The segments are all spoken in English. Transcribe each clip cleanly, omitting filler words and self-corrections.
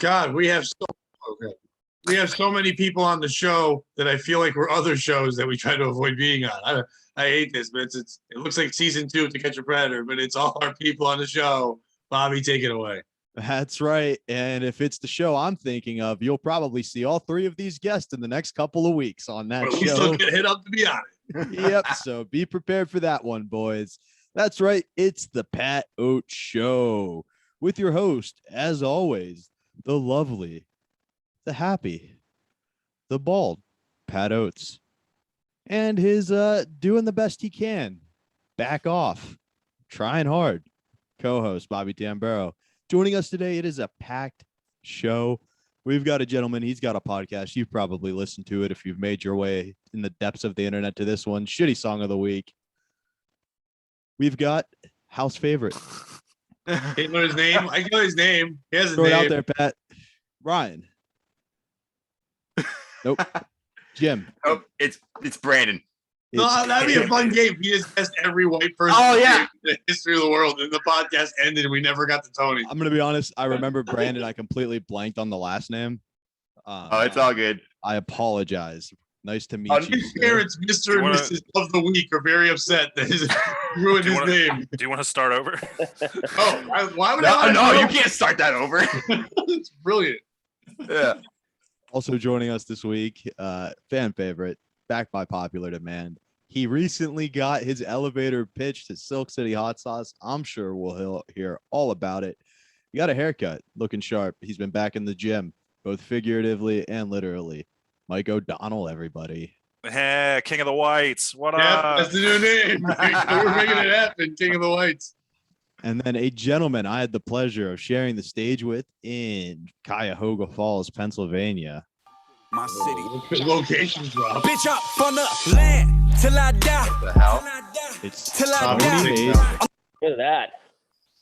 God, we have so many people on the show that I feel like we're other shows that we try to avoid being on. I hate this, but it looks like season 2 of To Catch a Predator, but it's all our people on the show. Bobby, take it away. That's right. And if it's the show I'm thinking of, you'll probably see all 3 of these guests in the next couple of weeks on that show. We still get hit up to be on it. Yep. So be prepared for that one, boys. That's right. It's the Pat Oates Show with your host, as always, the lovely, the happy, the bald Pat Oates, and his doing the best he can, back off, trying hard, co-host Bobby Tambero. Joining us today, it is a packed show. We've got a gentleman, he's got a podcast. You've probably listened to it if you've made your way in the depths of the internet to this one. Shitty song of the week. We've got house favorite. Can't know his name. I know his name. He has his Throw it name out there, Pat. Ryan. Nope. Jim. Oh, it's Branden. No, that'd be a fun game. He just guessed every white person in the history of the world, and the podcast ended and we never got to Tony. I'm gonna be honest. I remember Branden. I completely blanked on the last name. It's all good. I apologize. Nice to meet you. His parents, Mr. and Mrs. of the Week, are very upset that he ruined his name. Do you want to start over? Why would No, you can't start that over. It's brilliant. Yeah. Also joining us this week, fan favorite, back by popular demand. He recently got his elevator pitch to Silk City Hot Sauce. I'm sure we'll hear all about it. He got a haircut, looking sharp. He's been back in the gym, both figuratively and literally. Mike O'Donnell, everybody. Hey, King of the Whites. What up? That's the new name. We're making it happen, King of the Whites. And then a gentleman I had the pleasure of sharing the stage with in Cuyahoga Falls, Pennsylvania. My city. Location drop. Bitch up on the land till I die. What the hell? It's till I Tony. die. Look at that.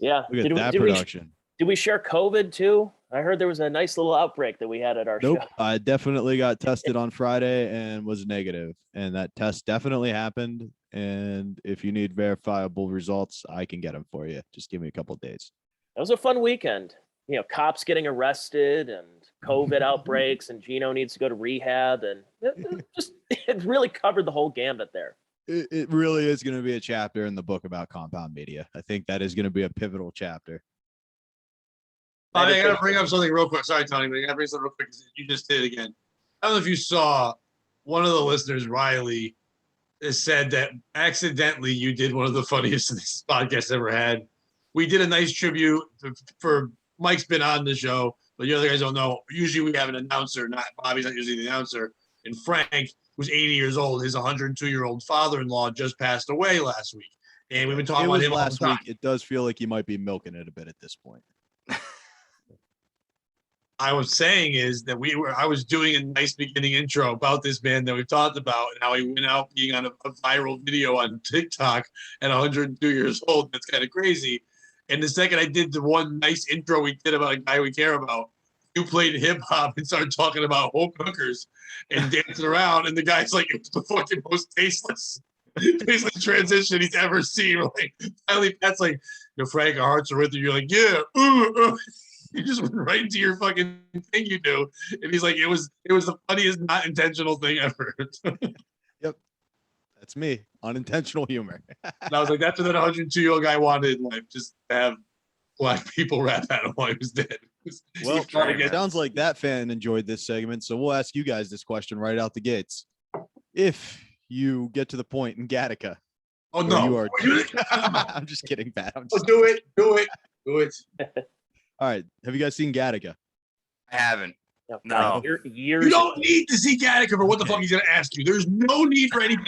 Yeah. Look at that production. Did we share COVID too? I heard there was a nice little outbreak that we had at our show. I definitely got tested on Friday and was negative, and that test definitely happened. And if you need verifiable results, I can get them for you. Just give me a couple of days. That was a fun weekend. You know, cops getting arrested and COVID outbreaks, and Gino needs to go to rehab, and it really covered the whole gambit there. It really is going to be a chapter in the book about compound media. I think that is going to be a pivotal chapter. I got to bring up something real quick. Sorry, Tony, but I got to bring something real quick. You just did it again. I don't know if you saw one of the listeners, Riley, has said that accidentally you did one of the funniest this podcast ever had. We did a nice tribute for Mike's been on the show, but the other guys don't know. Usually we have an announcer. Bobby's not usually the announcer. And Frank, who's 80 years old, his 102-year-old father-in-law just passed away last week. And we've been talking about him last week. It does feel like he might be milking it a bit at this point. I was saying is that I was doing a nice beginning intro about this man that we've talked about and how he went out being on a viral video on TikTok at 102 years old. That's kind of crazy. And the second I did the one nice intro we did about a guy we care about, you played hip hop and started talking about home cookers and dancing around. And the guy's like, it's the fucking most tasteless transition he's ever seen. Like, finally, Pat's like, Frank, our hearts are with you. You're like, yeah. You just went right into your fucking thing you do. And he's like, it was the funniest, not intentional thing ever. Yep. That's me. Unintentional humor. And I was like, that's what that 102-year-old guy wanted in life, just to have black people rap at him while he was dead. Well, it sounds like that fan enjoyed this segment. So we'll ask you guys this question right out the gates. If you get to the point in Gattaca. Oh, no. You are, I'm just kidding, Pat. Do it. All right. Have you guys seen Gattaca? I haven't. No. Years you don't need to see Gattaca for what the fuck he's going to ask you. There's no need for any. He's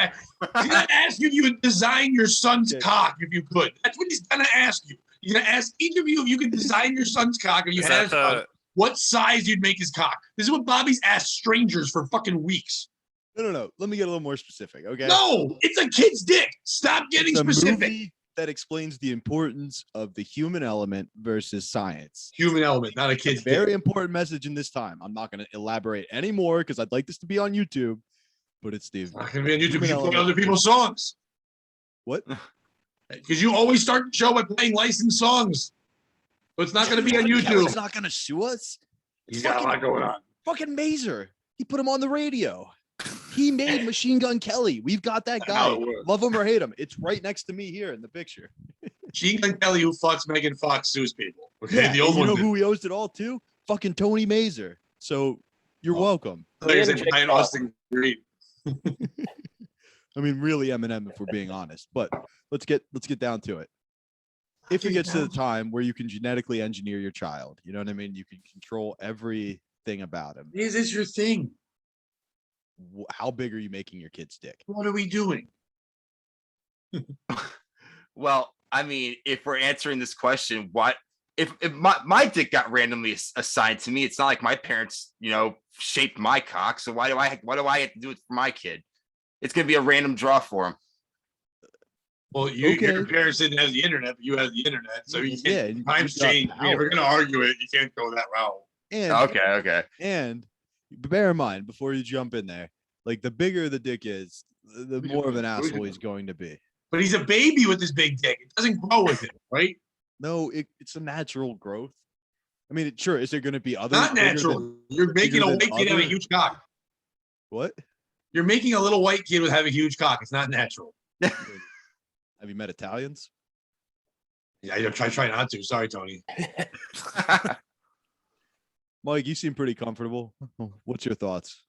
going to ask you if you would design your son's cock if you could. That's what he's going to ask you. He's going to ask each of you if you could design your son's cock if you had a son, what size you'd make his cock. This is what Bobby's asked strangers for fucking weeks. No. Let me get a little more specific, okay? No, it's a kid's dick. Stop getting specific. Movie that explains the importance of the human element versus science. Human element, not a kid's dick. Very important message in this time. I'm not going to elaborate anymore because I'd like this to be on YouTube, but it's the not going to be on YouTube. You play other people's songs. What? Because you always start the show by playing licensed songs. So it's not going to be on YouTube. It's not going to sue us. He's got a lot going on. Fucking Mazur. He put him on the radio. He made Machine Gun Kelly. We've got that guy. How it works. Love him or hate him. It's right next to me here in the picture. Machine Gun Kelly, who fucks Megan Fox, sues people. Okay, Yeah, the old and you one. know who he owes it all to? Fucking Tony Mazur. So you're welcome. Like I said, Jake Brian Paul. Austin Green. I mean, really Eminem if we're being honest. But let's get down to it. If it gets to the time where you can genetically engineer your child, you know what I mean? You can control everything about him. Is this your thing? How big are you making your kid's dick? What are we doing? Well, I mean, if we're answering this question, what if my dick got randomly assigned to me? It's not like my parents, shaped my cock. So why do I have to do it for my kid? It's gonna be a random draw for him. Well, your parents didn't have the internet, but you have the internet, so you can't. Yeah, Times you've got change. I mean, if we're power. gonna argue it, you can't go that route. And Okay. And bear in mind before you jump in there, like the bigger the dick is, the more of an asshole he's going to be. But he's a baby with this big dick. It doesn't grow with it, right? No, it's a natural growth. I mean, sure. Is there going to be other? Not bigger natural. than- You're making a than white kid have a other- huge cock. What? You're making a little white kid with have a huge cock. It's not natural. Have you met Italians? Yeah, I try not to. Sorry, Tony. Mike, you seem pretty comfortable. What's your thoughts?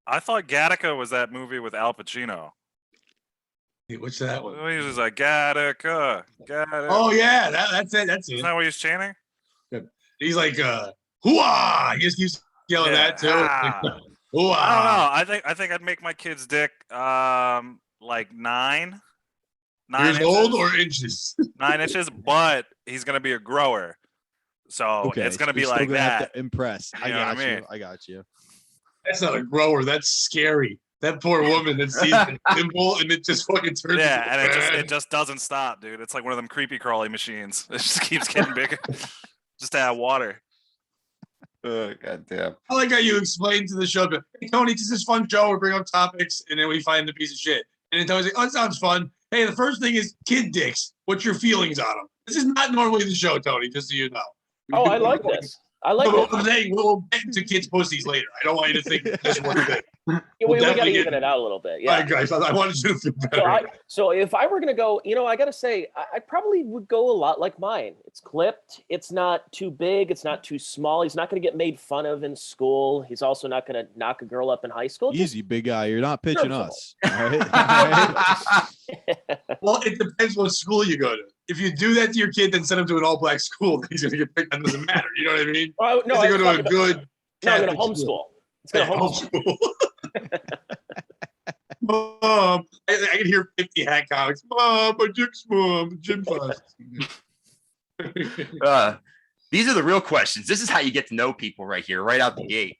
I thought Gattaca was that movie with Al Pacino. Hey, what's that He one? was just like Gattaca, Gattaca. Oh yeah, that's it. That's Isn't it. that what he's chanting? He's like, hooah! He just keeps yelling Yeah. that too. Ah. Hooah! I don't know. I think I'd make my kid's dick like 9 Years inches, old or inches? 9 inches, but he's gonna be a grower. So it's gonna so be you're still like gonna have that. to impress. I You know what I got you. mean? I got you. That's not a grower. That's scary. That poor woman that sees the symbol and it just fucking turns. Yeah, into and a it just doesn't stop, dude. It's like one of them creepy crawly machines. It just keeps getting bigger. Just to add water. Oh, goddamn. I like how you explained to the show, but hey, Tony, this is fun show. We bring up topics and then we find the piece of shit. And then Tony's like, oh, it sounds fun. Hey, the first thing is kid dicks. What's your feelings on them? This is not normally the show, Tony, just so you know. Oh, I like this. I like No, this. I'm saying we'll get into kids' pussies later. I don't want you to think this one thing. Yeah, we'll we got to definitely even it out a little bit. All Yeah. right, guys, I wanted you to feel better. So if I were going to go, I got to say, I probably would go a lot like mine. It's clipped. It's not too big. It's not too small. He's not going to get made fun of in school. He's also not going to knock a girl up in high school. Easy, big guy. You're not pitching Careful. us. All right. All right? Well, it depends what school you go to. If you do that to your kid, then send him to an all-black school, he's going to get picked. That doesn't matter. You know what I mean? Oh, no, If I they was go to a talking about- good no, I'm going to Catholic homeschool. It's going to homeschool. Mom, I can hear 50 hat comics. Mom, my dick's mom, gym class. These are the real questions. This is how you get to know people right here, right out the gate.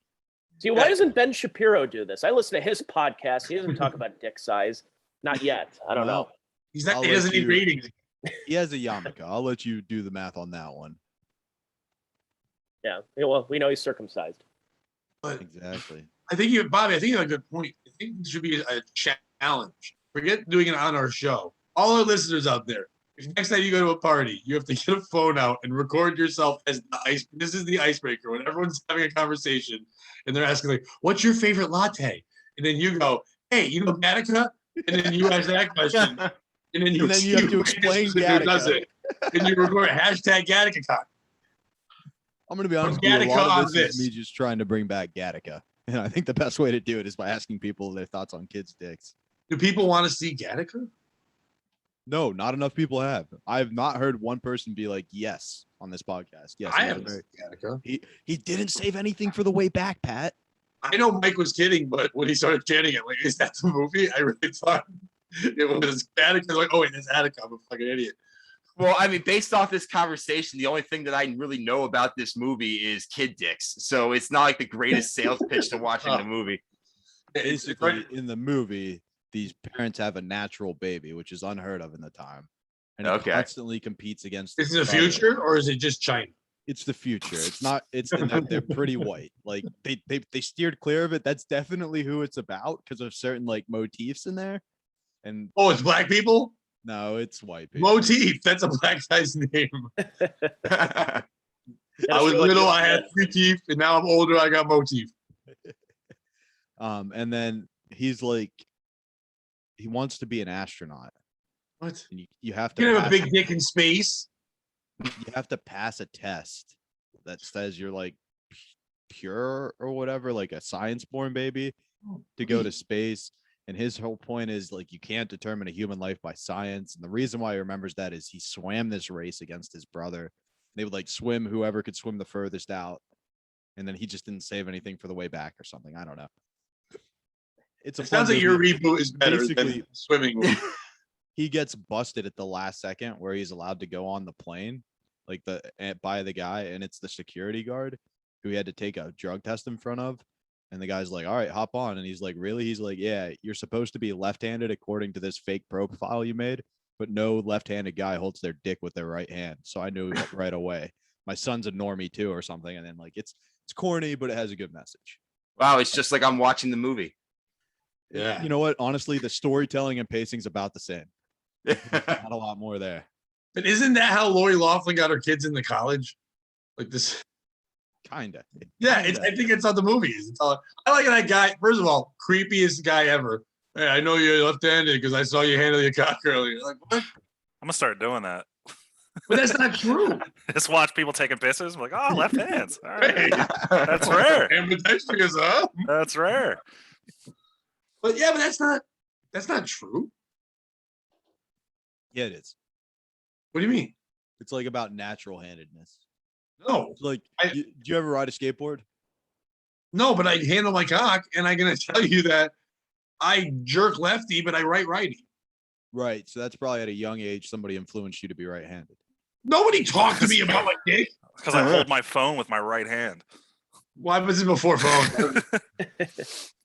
See, why doesn't Ben Shapiro do this? I listen to his podcast. He doesn't talk about dick size. Not yet. I don't know. Well, He I'll doesn't let need you- ratings. He has a yarmulke. I'll let you do the math on that one. Yeah. Well, we know he's circumcised. But Exactly. I think Bobby, I think you have a good point. I think it should be a challenge. Forget doing it on our show. All our listeners out there, if next time you go to a party, you have to get a phone out and record yourself as the ice. This is the icebreaker when everyone's having a conversation and they're asking like, "What's your favorite latte?" And then you go, "Hey, you know Gattaca?" And then you ask that question, and then you And then you have to explain who does Gattaca. it. And you record hashtag Gattaca. I'm going to be honest with you. A Gattaca lot on of this is this. me just trying to bring back Gattaca. And I think the best way to do it is by asking people their thoughts on kids' dicks. Do people want to see Gattaca? No, not enough people have. I've not heard one person be like, yes, on this podcast. Yes. I it was haven't very- seen Gattaca. He didn't save anything for the way back, Pat. I know Mike was kidding, but when he started chanting it, like, is that the movie? I really thought it was Gattaca. Like, oh wait, that's Attica. I'm a fucking idiot. Well, I mean, based off this conversation, the only thing that I really know about this movie is kid dicks. So it's not like the greatest sales pitch to watching the movie. It's Basically, in the movie, these parents have a natural baby, which is unheard of in the time. And it Okay. constantly competes against. Is it the its brother. future or is it just China? It's the future. It's not. It's and they're pretty white. Like they steered clear of it. That's definitely who it's about because of certain like motifs in there. And Oh, it's black people? no, it's white people. Motif. That's a black guy's name. I was feel like little, you're- I had 3 teeth, and now I'm older, I got more teeth. And then he's like, he wants to be an astronaut. What? And you have You to can have a pass, big dick in space. you have to pass a test that says you're like pure or whatever, like a science born baby to go to space. And his whole point is like, you can't determine a human life by science. And the reason why he remembers that is he swam this race against his brother. They would like swim whoever could swim the furthest out. And then he just didn't save anything for the way back or something. I don't know. It's a It fun sounds like your movie. reboot is better Basically- than swimming. movie. He gets busted at the last second where he's allowed to go on the plane, like by the guy, and it's the security guard who he had to take a drug test in front of. And the guy's like, all right, hop on. And he's like, really? He's like, yeah, you're supposed to be left-handed according to this fake profile you made, but no left-handed guy holds their dick with their right hand. So I knew right away. My son's a normie too, or something. And then like it's corny, but it has a good message. Wow, it's just like I'm watching the movie. Yeah. You know what? Honestly, the storytelling and pacing's about the same. Not a lot more there. But isn't that how Lori Loughlin got her kids into college? Like this. Kinda. Yeah, it's. I think it's on the movies. It's all, I like that guy. First of all, creepiest guy ever. Hey, I know you're left-handed because I saw you handle your cock earlier. Like what? I'm gonna start doing that. But that's not true. Just watch people taking pisses. I'm like, oh, left hands. All Hey, right. That's rare. ambidextrous, huh? That's rare. But yeah, but that's not true. Yeah, it is. What do you mean? It's like about natural handedness. No, Like, I- do you ever ride a skateboard? no, but I handle my cock, and I'm gonna tell you that I jerk lefty, but I write righty. Right. So that's probably at a young age somebody influenced you to be right-handed. Nobody talked to me about my dick. Because I hold my phone with my right hand. Why was it before phone?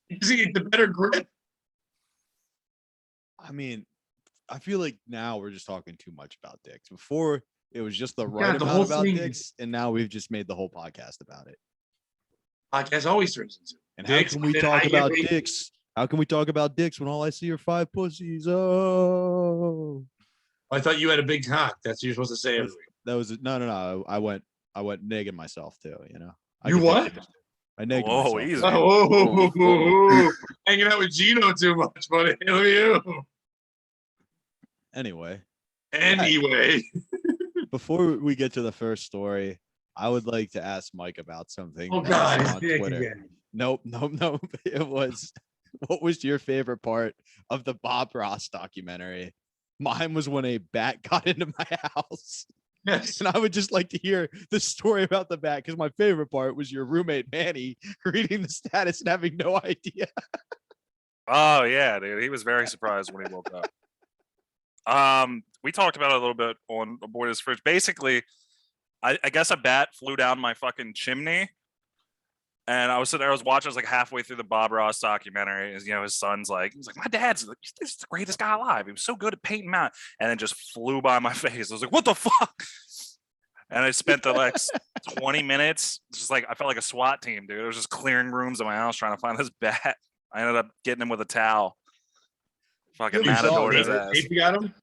You see, the better grip. I mean, I feel like now we're just talking too much about dicks. Before it was just the God, right the amount whole about thing- dicks, and now we've just made the whole podcast about it. Podcast always turns into. And how Dicks, can we then talk I get about raped. dicks? How can we talk about dicks when all I see are 5 pussies? Oh, I thought you had a big cock. That's what you're supposed to say every week. that was no. I went negging myself too. You know. I You could take what? it. I negged Whoa, myself. easy. Oh, hanging out with Gino too much, buddy. Look at you. Anyway, Anyway, before we get to the first story, I would like to ask Mike about something. oh that I God, saw his on dick Twitter. again. Nope. It was, what was your favorite part of the Bob Ross documentary? Mine was when a bat got into my house. Yes. And I would just like to hear the story about the bat because my favorite part was your roommate Manny reading the status and having no idea. Oh yeah, dude. He was very surprised when he woke up. We talked about it a little bit on aboard his fridge. Basically, I guess a bat flew down my fucking chimney. And I was sitting there, I was watching, I was like halfway through the Bob Ross documentary. As you know, his son's like, he was like, my dad's this is the greatest guy alive. He was so good at painting him out. And then just flew by my face. I was like, what the fuck? And I spent the next 20 minutes, just like I felt like a SWAT team, dude. I was just clearing rooms in my house trying to find this bat. I ended up getting him with a towel. Fucking You saw matadored it, his ass. Safely got him.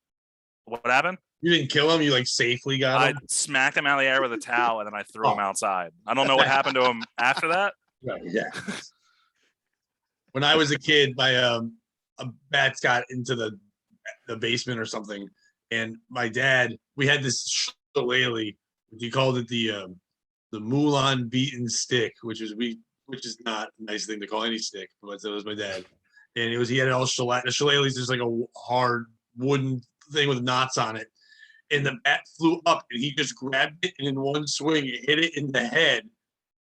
What happened? You didn't kill him. You like safely got I him. smacked him out of the air with a towel and then I threw him Oh. outside. I don't know what happened to him after that. Right, yeah. When I was a kid, my a bats got into the basement or something, and my dad, we had this shillelagh. He called it the Moulin beaten stick, which is not a nice thing to call any stick, but that was my dad. And he had it all shillelagh. The shillelagh is just like a hard wooden thing with knots on it. And the bat flew up, and he just grabbed it, and in one swing, it hit it in the head.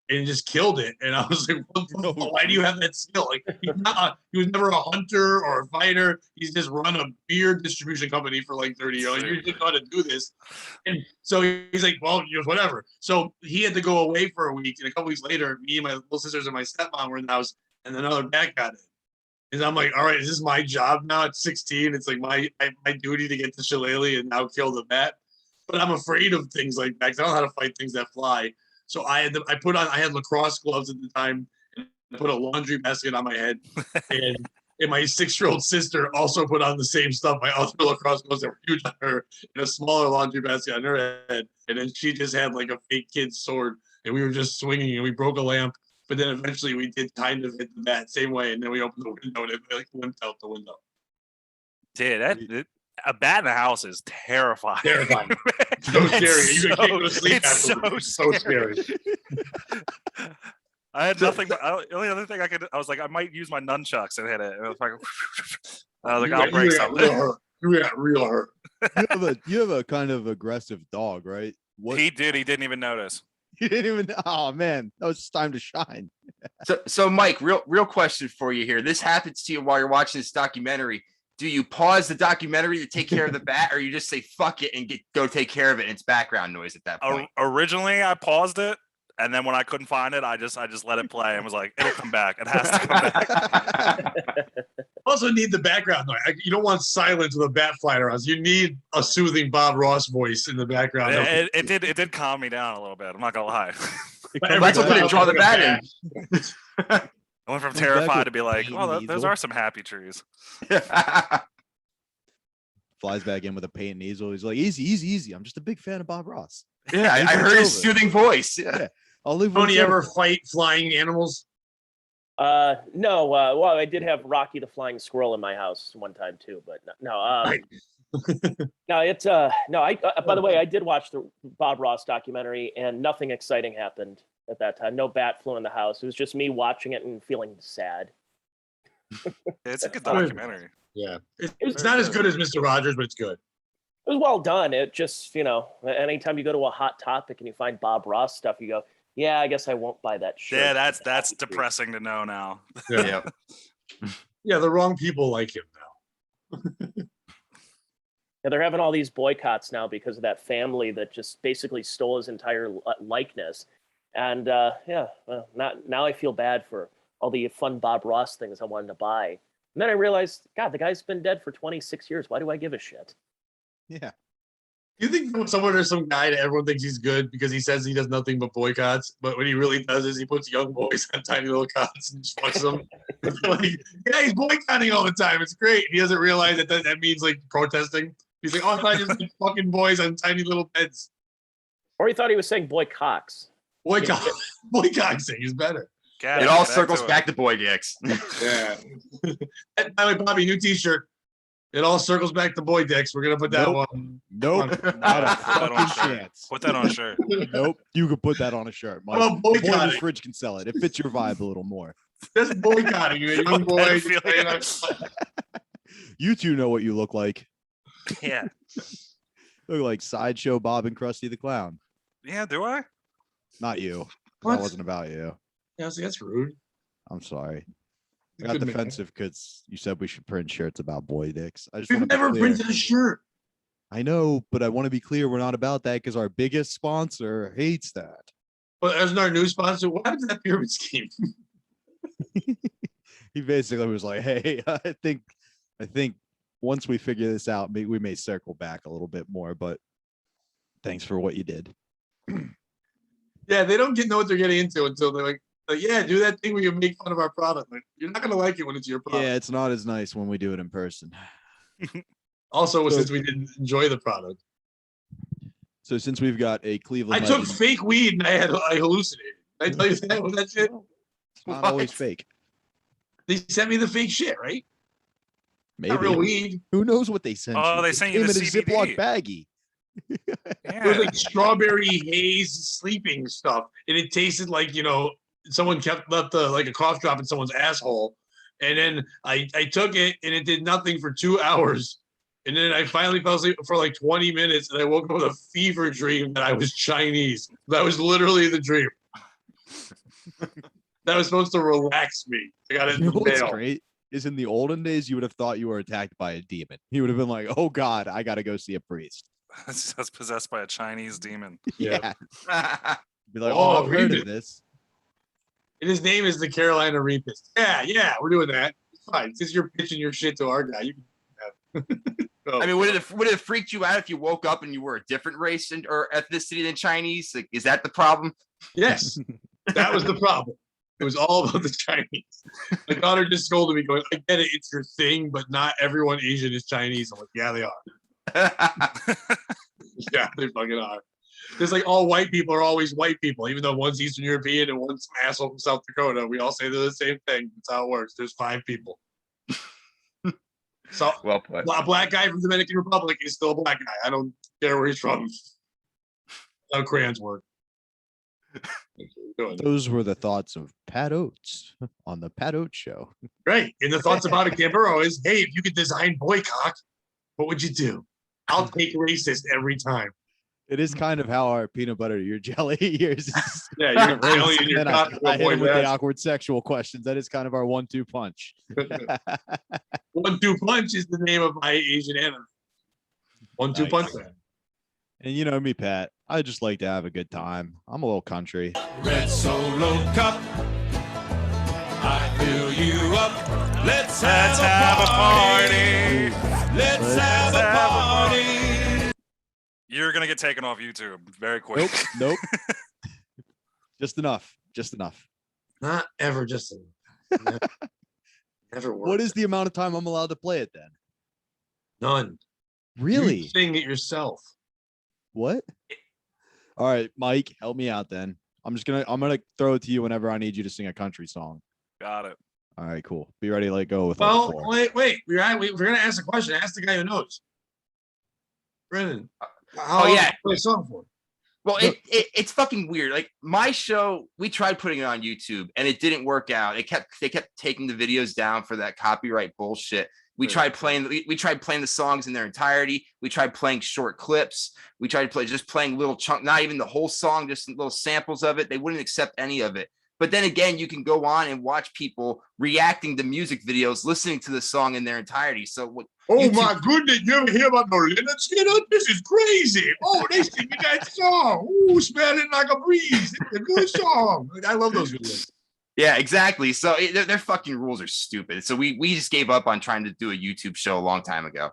And just killed it, and I was like, "Why do you have that skill? Like, he was never a hunter or a fighter. He's just run a beer distribution company for like 30 years. You just know how to do this." And so he's like, "Well, whatever." So he had to go away for a week, and a couple weeks later, me and my little sisters and my stepmom were in the house, and another bat got it. And I'm like, "All right, is this my job now at 16? It's like my duty to get the shillelagh and now kill the bat." But I'm afraid of things like that 'cause I don't know how to fight things that fly. So I had lacrosse gloves at the time, and I put a laundry basket on my head, and And my 6-year-old sister also put on the same stuff. My other lacrosse gloves that were huge on her and a smaller laundry basket on her head. And then she just had like a fake kid's sword. And we were just swinging and we broke a lamp. But then eventually we did kind of hit the bat same way. And then we opened the window and it like limped out the window. Dude, a bat in the house is terrifying. Terrifying. So scary. You can't go to sleep it's afterwards. so So scary. I had nothing. But the only other thing I was like, I might use my nunchucks and hit it. And it was like, I was like, I'll break something. You got real hurt. You have a kind of aggressive dog, right? What? He didn't even notice. He didn't even. Oh man, that was time to shine. So Mike, real question for you here. This happens to you while you're watching this documentary. Do you pause the documentary to take care of the bat, or you just say fuck it and go take care of it? And it's background noise at that point. Originally, I paused it, and then when I couldn't find it, I just let it play and was like, it'll come back. It has to come back. Also need the background noise. You don't want silence with a bat flying around. You need a soothing Bob Ross voice in the background. It did calm me down a little bit. I'm not gonna lie. That's what they draw the bat in. I went from terrified to be like, well, those are some happy trees. Flies back in with a paint and easel. He's like, easy. I'm just a big fan of Bob Ross. Yeah, I heard his soothing voice. Yeah. I'll leave. Tony ever fight flying animals? No. Well, I did have Rocky the Flying Squirrel in my house one time too, but no. No, it's no. By the way, I did watch the Bob Ross documentary, and nothing exciting happened at that time. No bat flew in the house. It was just me watching it and feeling sad. It's a good documentary. Yeah, it's not as good as Mr. Rogers, but it's good. It was well done. It just, anytime you go to a hot topic and you find Bob Ross stuff, you go, yeah, I guess I won't buy that shirt. Yeah, that's depressing to know now. Yeah. Yeah, the wrong people like him now. Yeah, they're having all these boycotts now because of that family that just basically stole his entire likeness. And well, now I feel bad for all the fun Bob Ross things I wanted to buy. And then I realized, God, the guy's been dead for 26 years. Why do I give a shit? Yeah. You think someone or some guy that everyone thinks he's good because he says he does nothing but boycotts, but what he really does is he puts young boys on tiny little cots and just fucks them. Like, yeah, he's boycotting all the time. It's great. He doesn't realize that means like protesting. He's like, oh, I thought just like, fucking boys on tiny little beds. Or he thought he was saying boycocks. Boycotting is better. It all circles back to boy dicks. Yeah. By the way, Bobby, new T-shirt. It all circles back to boy dicks. We're gonna put that one. Nope. Not a fucking chance. Put that on a shirt. Nope. You could put that on a shirt. Mike. Well, the boy in the boycotting. fridge can sell it. It fits your vibe a little more. Just boycotting. You're a young boy. You two know what you look like. Yeah. Look like Sideshow Bob and Krusty the Clown. Yeah, do I? Not you. What? That wasn't about you. Yeah, see, that's rude. I'm sorry. I Good got man. defensive because you said we should print shirts about boy dicks. I just We've want to be never clear. printed a shirt. I know, but I want to be clear. We're not about that because our biggest sponsor hates that. But as our new sponsor, what happened to that pyramid scheme? He basically was like, "Hey, I think once we figure this out, we may circle back a little bit more. But thanks for what you did." Yeah, they don't know what they're getting into until they're like, yeah, do that thing where you make fun of our product. Like, you're not gonna like it when it's your product. Yeah, it's not as nice when we do it in person. Also, since we didn't enjoy the product, So since we've got a Cleveland, I took legend- fake weed and I hallucinated. Did I tell you that? Was that shit? it's not always fake. They sent me the fake shit, right? Maybe. Not real weed. Who knows what they sent? Oh, you? they It sent you came the in a Ziploc CBD. baggie. It was like strawberry haze sleeping stuff, and it tasted like someone left like a cough drop in someone's asshole, and then I took it and it did nothing for 2 hours, and then I finally fell asleep for like 20 minutes, and I woke up with a fever dream that I was Chinese. That was literally the dream. That was supposed to relax me. I got it You in know the what's mail. great is in the olden days, you would have thought you were attacked by a demon. He would have been like, "Oh God, I got to go see a priest." That's possessed by a Chinese demon. Yeah. Be like, Oh, "Oh, I've heard read of this." And his name is the Carolina Reapist. Yeah, we're doing that. It's fine. Since you're pitching your shit to our guy, you can have. Oh. I mean, would it have freaked you out if you woke up and you were a different race or ethnicity than Chinese? Like, is that the problem? Yes, that was the problem. It was all about the Chinese. My daughter just scolded me, going, "I get it, it's your thing, but not everyone Asian is Chinese." I'm like, "Yeah, they are. Yeah, they fucking are." It's like all white people are always white people, even though one's Eastern European and one's some asshole from South Dakota. We all say they're the same thing. That's how it works. There's 5 people. So Well put. a black guy from the Dominican Republic is still a black guy. I don't care where he's from. That's how crayons work. Those were the thoughts of Pat Oates on the Pat Oates Show. Right. And the thoughts about a Campero is, hey, if you could design boycock, what would you do? I'll take racist every time. It is kind of how our peanut butter, your jelly years. Yeah, you're jelly and you're I cock. hit him with the awkward sexual questions. That is kind of our 1-2 punch. 1-2 punch is the name of my Asian anime. 1-2 Nice. punch. And you know me, Pat. I just like to have a good time. I'm a little country. Red Solo Cup. I fill you up. Let's have a party. Let's have a party. You're gonna get taken off YouTube very quick. Nope. Just enough. Not ever just never worked. What is the amount of time I'm allowed to play it then? None? Really? You sing it yourself. What? All right, Mike, help me out then. I'm gonna throw it to you whenever I need you to sing a country song. Got it. All right, cool. Be ready to let go with Well, like 4. wait. We're gonna ask a question. Ask the guy who knows. Branden. How Oh, long yeah. did you play a song for? Well, it's fucking weird. Like my show, we tried putting it on YouTube and it didn't work out. They kept taking the videos down for that copyright bullshit. We tried playing the songs in their entirety. We tried playing short clips. We tried playing little chunk, not even the whole song, just little samples of it. They wouldn't accept any of it. But then again, you can go on and watch people reacting to music videos, listening to the song in their entirety. So what? Oh YouTube- my goodness, you ever hear about the Leonard Skinner? This is crazy. Oh, they singing that song. Ooh, smelling like a breeze. It's a good song. I love those videos. Yeah, exactly. So their fucking rules are stupid. So we just gave up on trying to do a YouTube show a long time ago.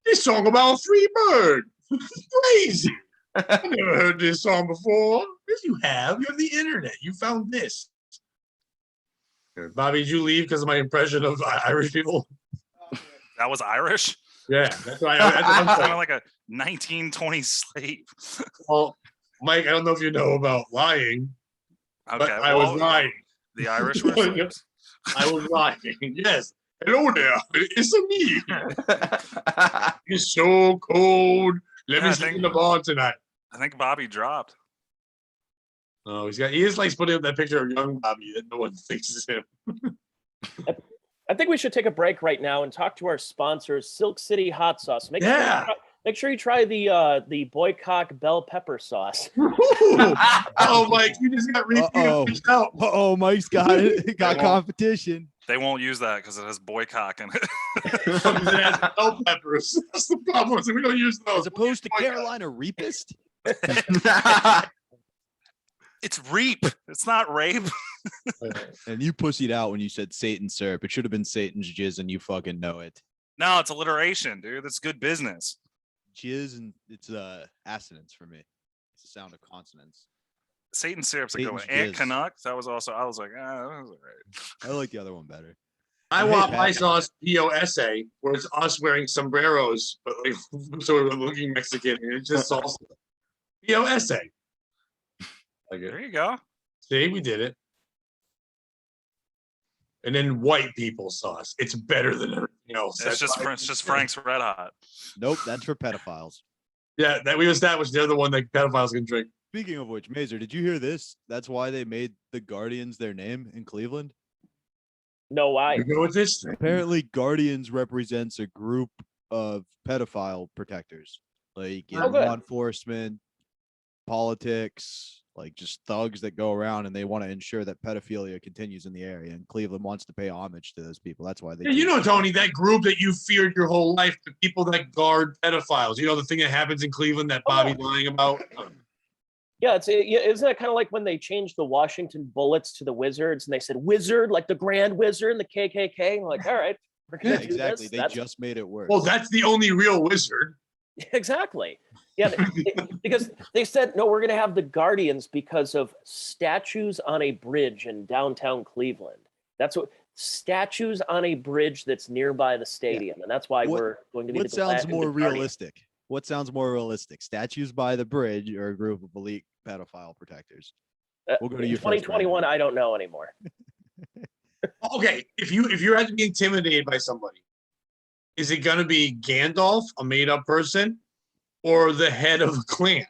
This song about a free bird. Crazy. I never heard this song before. Yes, you have. You have the internet. You found this. Bobby, did you leave because of my impression of Irish people? That was Irish. Yeah, that's why. That's what I'm Kind saying. of like a 1920s slave. Well, Mike, I don't know if you know about lying, Okay, but I was lying. The Irish were slaves. I was lying. Yes. Hello there. It's me. It's so cold. Let Yeah, me I sleep think- in the barn tonight. I think Bobby dropped. Oh, he just likes putting up that picture of young Bobby that no one thinks is him. I think we should take a break right now and talk to our sponsors, Silk City Hot Sauce. Make sure you try the boycock bell pepper sauce. Oh, Mike, you just got Uh-oh. reached out. Oh, Mike's got it. Got competition. They won't use that because it has boycock in it. It has bell peppers. That's the problem. So we don't use those. As opposed to Boycott. Carolina Reapist. It's reap. It's not rape. And you pussied out when you said Satan's syrup. It should have been Satan's jizz, and you fucking know it. No, it's alliteration, dude. That's good business. Jizz and it's assonance for me. It's the sound of consonants. Satan syrup's a good one. Satan's Aunt jizz. Canuck. That was also. I was like, that was all right. I like the other one better. I Hey, want Pat. my sauce POSA, where it's us wearing sombreros, but like so we're looking Mexican, and it's just salsa. POSA. Like There it. you go. See, we did it. And then white people sauce. It's better than everything else. It's just Frank's Red Hot. Nope, that's for pedophiles. Yeah, that we established they're the one that pedophiles can drink. Speaking of which, Mazur, did you hear this? That's why they made the Guardians their name in Cleveland. No, why? You go with this thing. Apparently, Guardians represents a group of pedophile protectors, like in Oh, good. law enforcement, politics, like just thugs that go around and they want to ensure that pedophilia continues in the area. And Cleveland wants to pay homage to those people. That's why they. Yeah, you know, Tony, that group that you feared your whole life, the people that guard pedophiles. You know the thing that happens in Cleveland that Bobby's lying about. Yeah, isn't it kind of like when they changed the Washington Bullets to the Wizards and they said Wizard, like the Grand Wizard and the KKK? I'm like, all right, we're gonna Yeah, do exactly. this. They That's- just made it worse. Well, that's the only real wizard. exactly. Yeah, because they said, no, we're going to have the Guardians because of statues on a bridge in downtown Cleveland. That's what statues on a bridge that's nearby the stadium. And that's why we're going to be What the sounds the more Guardians. realistic? What sounds more realistic? Statues by the bridge or a group of elite pedophile protectors? We'll go to In you first. 2021, I don't know anymore. Okay, if you had to be intimidated by somebody, is it going to be Gandalf, a made-up person, or the head of a clan?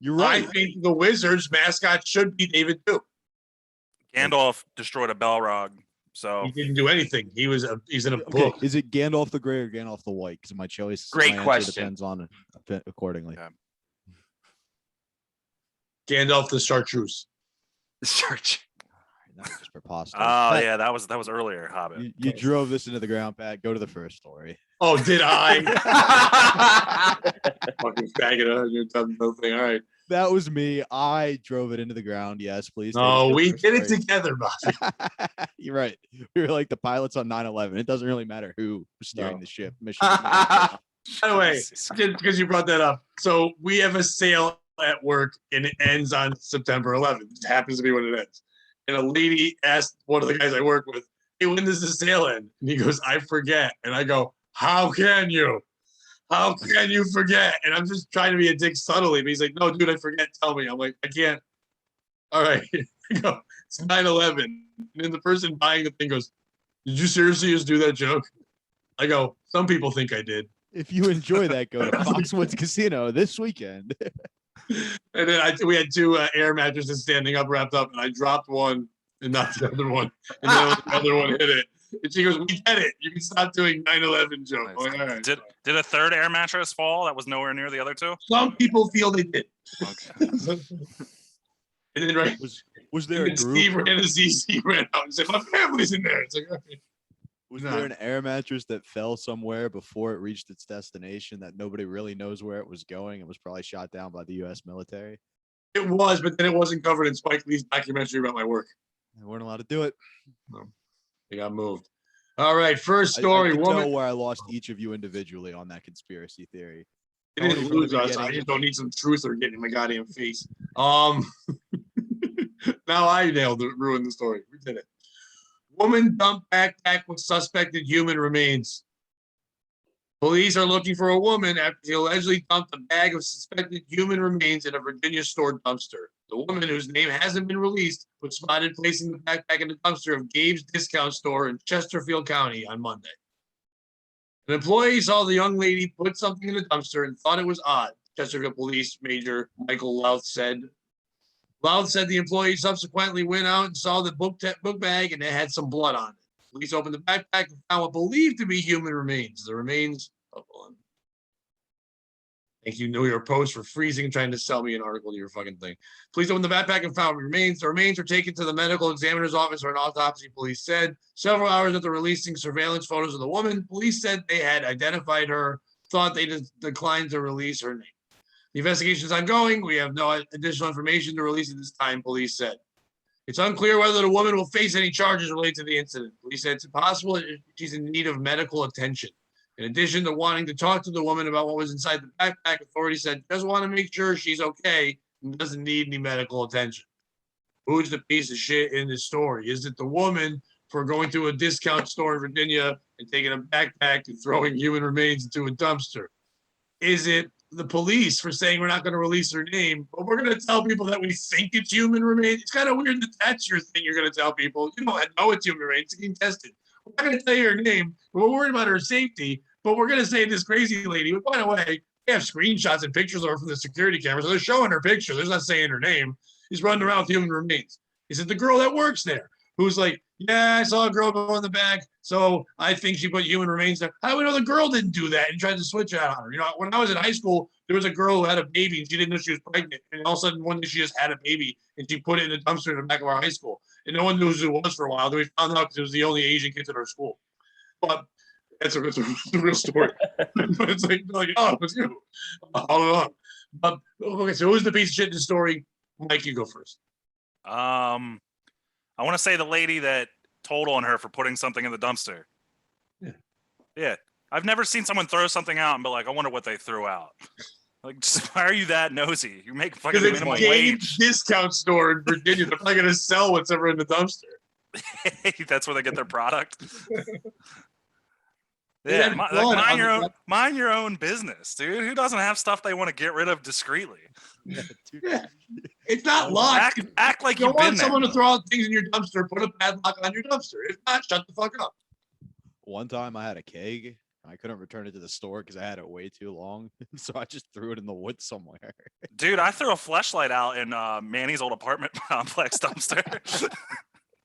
You're I right. think the Wizards mascot should be David too. Gandalf destroyed a Balrog, so He didn't do anything. He's in a Okay, book. is it Gandalf the Grey or Gandalf the White? Because my choice, Great my answer question. depends on it accordingly. Yeah. Gandalf the Chartreuse. Search. That was just preposterous. oh Pat, yeah, that was earlier, Hobbit. you drove this into the ground, Pat. Go to the first story. Oh, did I? Fucking faggot. You're done the thing. All right. That was me. I drove it into the ground. Yes, please. take us No, to the we first did it story. together, Bobby. You're right. We were like the pilots on 9/11. It doesn't really matter who was steering No. the ship. Mission. By the way, Jesus. just because you brought that up, so we have a sale at work and it ends on September 11th. It happens to be when it ends. And a lady asked one of the guys I work with, "Hey, when does the sale end?" And he goes, "I forget." And I go, "How can you? How can you forget?" And I'm just trying to be a dick subtly, but he's like, "No, dude, I forget. Tell me." I'm like, "I can't." All right. I go, "It's 9/11." And then the person buying the thing goes, "Did you seriously just do that joke?" I go, "Some people think I did." If you enjoy that, go to Foxwoods Casino this weekend. And then we had two air mattresses standing up, wrapped up, and I dropped one and not the other one. And then the other one hit it. And she goes, "We get it. You can stop doing 9/11 jokes." Nice. Like, all right. Did a third air mattress fall that was nowhere near the other two? Some people feel they did. Okay. And then right, Was there a and group? Steve ran a ZZ ran out and said, "My family's in there." It's like, all right. Was No. there an air mattress that fell somewhere before it reached its destination that nobody really knows where it was going? It was probably shot down by the U.S. military. It was, but then it wasn't covered in Spike Lee's documentary about my work. They weren't allowed to do it. They got moved. All right, first I story. can Woman tell where I lost each of you individually on that conspiracy theory. They didn't Tony from lose the us. I beginning. just don't need some truth or getting in my goddamn face. Now I nailed it, ruined the story. We did it. Woman dumped backpack with suspected human remains. Police are looking for a woman after she allegedly dumped a bag of suspected human remains in a Virginia store dumpster. The woman, whose name hasn't been released, was spotted placing the backpack in the dumpster of Gabe's Discount Store in Chesterfield County on Monday. An employee saw the young lady put something in the dumpster and thought it was odd, Chesterfield Police Major Michael Louth said. Louth said the employee subsequently went out and saw the book bag and it had some blood on it. Police opened the backpack and found what believed to be human remains. The remains of one. Thank you, New York Post, for freezing and trying to sell me an article to your fucking thing. Police opened the backpack and found remains. The remains were taken to the medical examiner's office for an autopsy, police said. Several hours after releasing surveillance photos of the woman, police said they had identified her, thought they declined to release her name. The investigation is ongoing. We have no additional information to release at this time, police said. It's unclear whether the woman will face any charges related to the incident. Police said it's possible she's in need of medical attention. In addition to wanting to talk to the woman about what was inside the backpack, authorities said just want to make sure she's okay and doesn't need any medical attention. Who's the piece of shit in this story? Is it the woman for going to a discount store in Virginia and taking a backpack and throwing human remains into a dumpster? Is it the police for saying we're not going to release her name, but we're going to tell people that we think it's human remains? It's kind of weird that that's your thing. You're going to tell people, you don't know it's human remains. It's getting tested. We're not going to tell you her name. We're worried about her safety, but we're going to say this crazy lady. But by the way, they have screenshots and pictures of her from the security cameras. So they're showing her picture. They're not saying her name. He's running around with human remains. He said the girl that works there, who's like, yeah, I saw a girl go in the back, so I think she put human remains there. How do we know the girl didn't do that and tried to switch it on her? You know, when I was in high school, there was a girl who had a baby and she didn't know she was pregnant. And all of a sudden, one day she just had a baby and she put it in the dumpster in the back of our high school. And no one knew who it was for a while. Then we found out because it was the only Asian kids at our school. But that's a real story. But it's like, oh, it's you. All along. But okay, so who's the piece of shit in the story? Mike, you go first. I want to say the lady that told on her for putting something in the dumpster. Yeah. Yeah. I've never seen someone throw something out and be like, I wonder what they threw out. Like, just, why are you that nosy? You make fucking Because it's minimum Gabe's wage. discount store in Virginia. They're probably gonna sell what's ever in the dumpster. That's where they get their product. They Yeah, had like, blood mind on your the own, left- mind your own business, dude. Who doesn't have stuff they want to get rid of discreetly? Yeah, dude. Yeah. It's not locked. Act like You don't you've been want someone there. to throw out things in your dumpster. Put a padlock on your dumpster. If not, shut the fuck up. One time I had a keg. I couldn't return it to the store because I had it way too long. So I just threw it in the woods somewhere. Dude, I threw a fleshlight out in Manny's old apartment complex dumpster.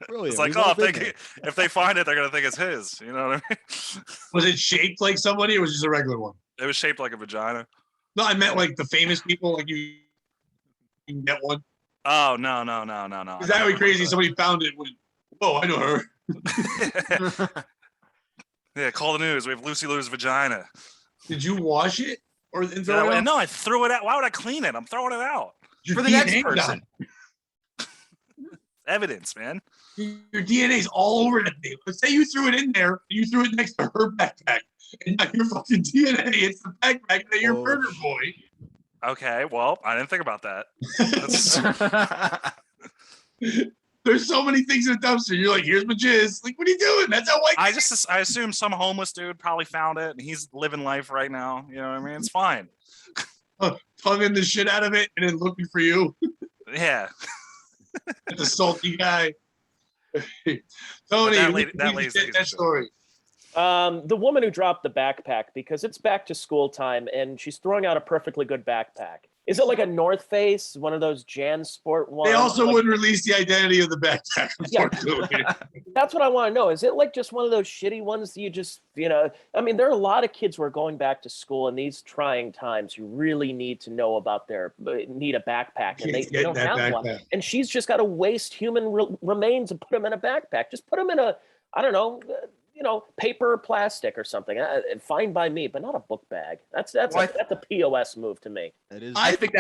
Brilliant. It's like, We've all oh, been there. if they find it, they're gonna think it's his. You know what I mean? Was it shaped like somebody or was it just a regular one? It was shaped like a vagina. No, I meant like the famous people. Like you can get one. Oh no. Is that would be crazy? Somebody found it. Went, whoa, I know her. Yeah, call the news. We have Lucy Lou's vagina. Did you wash it or and throw it out? No, I threw it out. Why would I clean it? I'm throwing it out. Your For the next DNA person. Evidence, man. Your DNA's all over that thing. Let's say you threw it in there, you threw it next to her backpack, and now your fucking DNA, it's the backpack that your Oh, murder boy. Okay, well, I didn't think about that. There's so many things in the dumpster. You're like, here's my jizz. Like, what are you doing? That's how white. I assume some homeless dude probably found it and he's living life right now. You know what I mean? It's fine. Tonguing the shit out of it and then looking for you. Yeah. It's a salty guy. Tony, that we lady's get that story. The woman who dropped the backpack because it's back to school time and she's throwing out a perfectly good backpack. Is it like a North Face, one of those JanSport ones? They also like, wouldn't release the identity of the backpack, Yeah. unfortunately. That's what I want to know. Is it like just one of those shitty ones that you just, I mean, there are a lot of kids who are going back to school in these trying times who really need to know about need a backpack and they Kids getting don't that have one. backpack. And she's just got to waste human remains and put them in a backpack. Just put them in a, I don't know, paper or plastic or something. Fine by me, but not a book bag. That's a POS move to me. That is. I think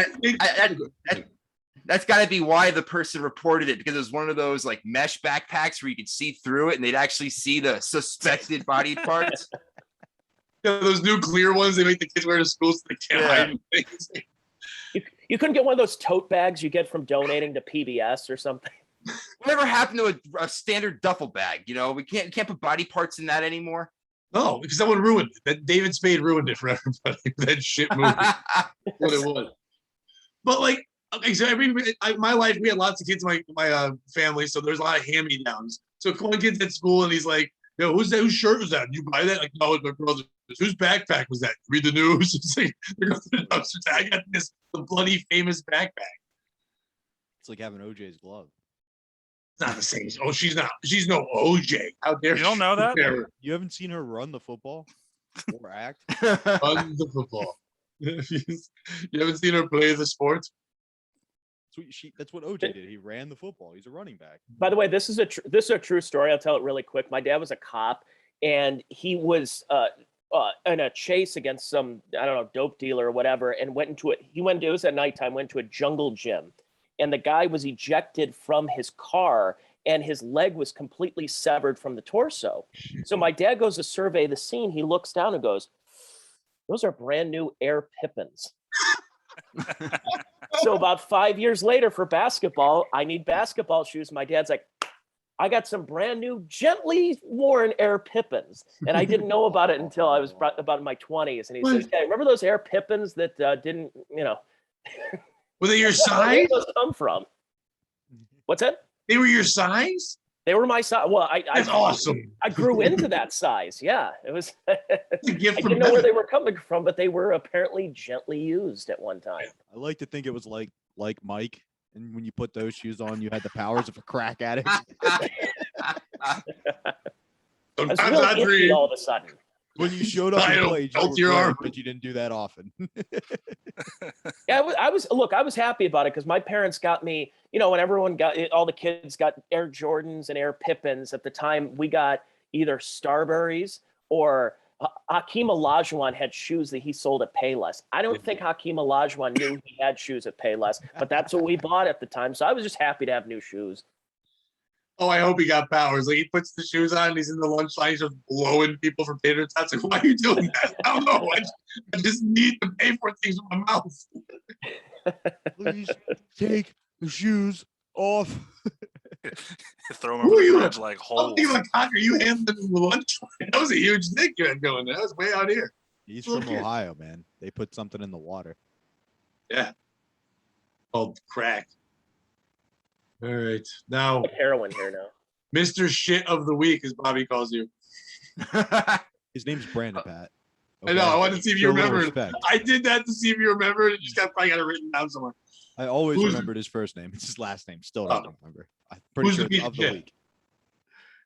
that's got to be why the person reported it, because it was one of those like mesh backpacks where you could see through it and they'd actually see the suspected body parts. Those new clear ones they make the kids wear to school so they can't hide things. You couldn't get one of those tote bags you get from donating to PBS or something. Whatever happened to a standard duffel bag? We can't put body parts in that anymore. No, because someone ruined it. That David Spade ruined it for everybody. That shit movie. What it was. But like, okay, so my life, we had lots of kids in my family, so there's a lot of hand-me-downs. So one kid's at school and he's like, "Yo, whose shirt was that? Did you buy that?" Like, no, it's my brother's. Whose backpack was that? Read the news. It's like, they're going to the dumpster. I got the bloody famous backpack. It's like having OJ's glove. It's not the same. Oh, she's not. She's no OJ. How dare You don't know that? Run You haven't seen her run the football or act? the football. You haven't seen her play the sport? That's what OJ did. He ran the football. He's a running back. By the way, this is a true story. I'll tell it really quick. My dad was a cop, and he was in a chase against some, I don't know, dope dealer or whatever, and it was at nighttime, went to a jungle gym, and the guy was ejected from his car, and his leg was completely severed from the torso. So my dad goes to survey the scene. He looks down and goes, "Those are brand new Air Pippins." So about 5 years later for basketball, I need basketball shoes. My dad's like, "I got some brand new, gently worn Air Pippins." And I didn't know about it until I was about in my 20s. And he says, "Yeah, remember those Air Pippins that didn't, Were they your where size? did those come from?" What's that? They were your size? They were my size. Well, That's awesome. I grew into that size. Yeah, it was. It's a gift I from didn't know where heaven. they were coming from, but they were apparently gently used at one time. I like to think it was like Mike, and when you put those shoes on, you had the powers of a crack addict. I was Sometimes really I itchy dream. all of a sudden. When you showed up I and don't played, you felt were your great, arm. but you didn't do that often. Yeah, I was happy about it because my parents got me, when everyone all the kids got Air Jordans and Air Pippins at the time, we got either Starburys or Hakeem Olajuwon had shoes that he sold at Payless. I don't think Hakeem Olajuwon knew he had shoes at Payless, but that's what we bought at the time. So I was just happy to have new shoes. Oh, I hope he got powers. Like he puts the shoes on and he's in the lunch line, he's just blowing people for tater tots. Like, why are you doing that? I don't know. I just need to pay for things with my mouth. Please take the shoes off. Throw them Who over are the you? fridge like How holes. big of a cock are you handling in the lunch line? That was a huge dick you had going there. That was way out here. He's Little from kid. Ohio, man. They put something in the water. Yeah. Called crack. All right. Now, Like heroin here now. Mr. Shit of the Week, as Bobby calls you. His name's Branden, Pat. I know. I wanted to see if you Show a little remembered. respect. I did that to see if you remembered. You just probably got it written down somewhere. I always Who's- remembered his first name. It's his last name. Still Oh. don't remember. I'm pretty Who's sure the it's of the shit? week.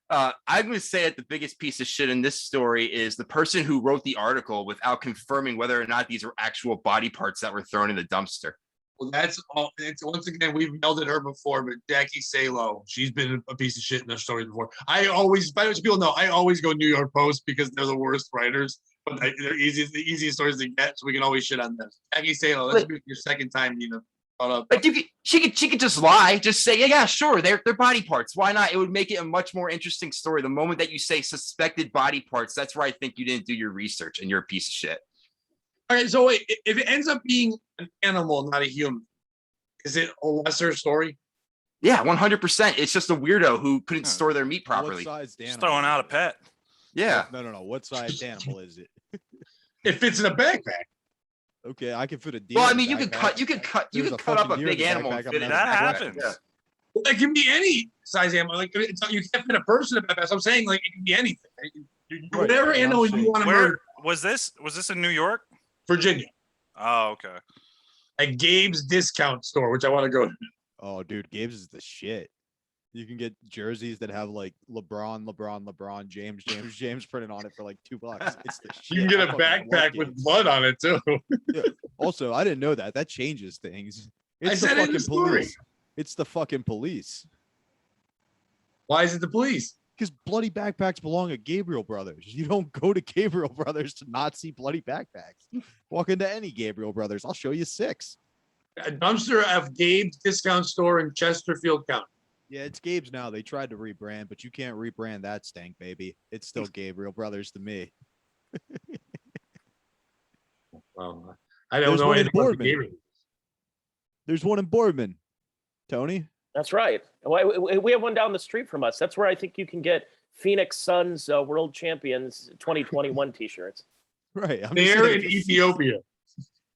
I'm going to say that the biggest piece of shit in this story is the person who wrote the article without confirming whether or not these were actual body parts that were thrown in the dumpster. Well, that's all. It's, once again, we've yelled at her before, but Jackie Salo, she's been a piece of shit in our story before. I always, by the way, people know, I always go New York Post because they're the worst writers, but they're the easiest stories to get, so we can always shit on them. Jackie Salo, that's your second time, Nina. But she could just lie, just say, yeah, sure, they're body parts. Why not? It would make it a much more interesting story. The moment that you say suspected body parts, that's where I think you didn't do your research and you're a piece of shit. All right, so wait, if it ends up being an animal, not a human, is it a lesser story? Yeah, 100%. It's just a weirdo who couldn't Huh. store their meat properly. What size Just animal? throwing out a pet. Yeah. No. What size animal is it? It fits in a backpack. Okay, I can fit a deer. Well, I in a mean, you could backpack. cut There's up a fucking deer in big the animal backpack, and I'm fit it not in That the backpack. happens. Yeah. Well, it can be any size animal. Like it's not, you can't fit a person in a backpack. So I'm saying like it can be anything. Whatever but I'm animal you saying- want to Where murder. was this? Was this in New York? Virginia, Oh, okay. at Gabe's discount store, which I want to go to. Oh, dude, Gabe's is the shit. You can get jerseys that have like LeBron, James printed on it for like $2. It's the shit. You can get I a fucking love backpack with Gabe's. blood on it too. Also, I didn't know that. That changes things. I It's the said it in the fucking story. police. It's the fucking police. Why is it the police? Because bloody backpacks belong at Gabriel Brothers. You don't go to Gabriel Brothers to not see bloody backpacks. Walk into any Gabriel Brothers. I'll show you 6. A dumpster of Gabe's discount store in Chesterfield County. Yeah, it's Gabe's now. They tried to rebrand, but you can't rebrand that stank, baby. It's still Gabriel Brothers to me. Well, I don't There's know one in anything about the Boardman. Gabriel. There's one in Boardman. Tony? That's right. We have one down the street from us. That's where I think you can get Phoenix Suns World Champions 2021 t-shirts. Right. I'm just There saying, in Ethiopia.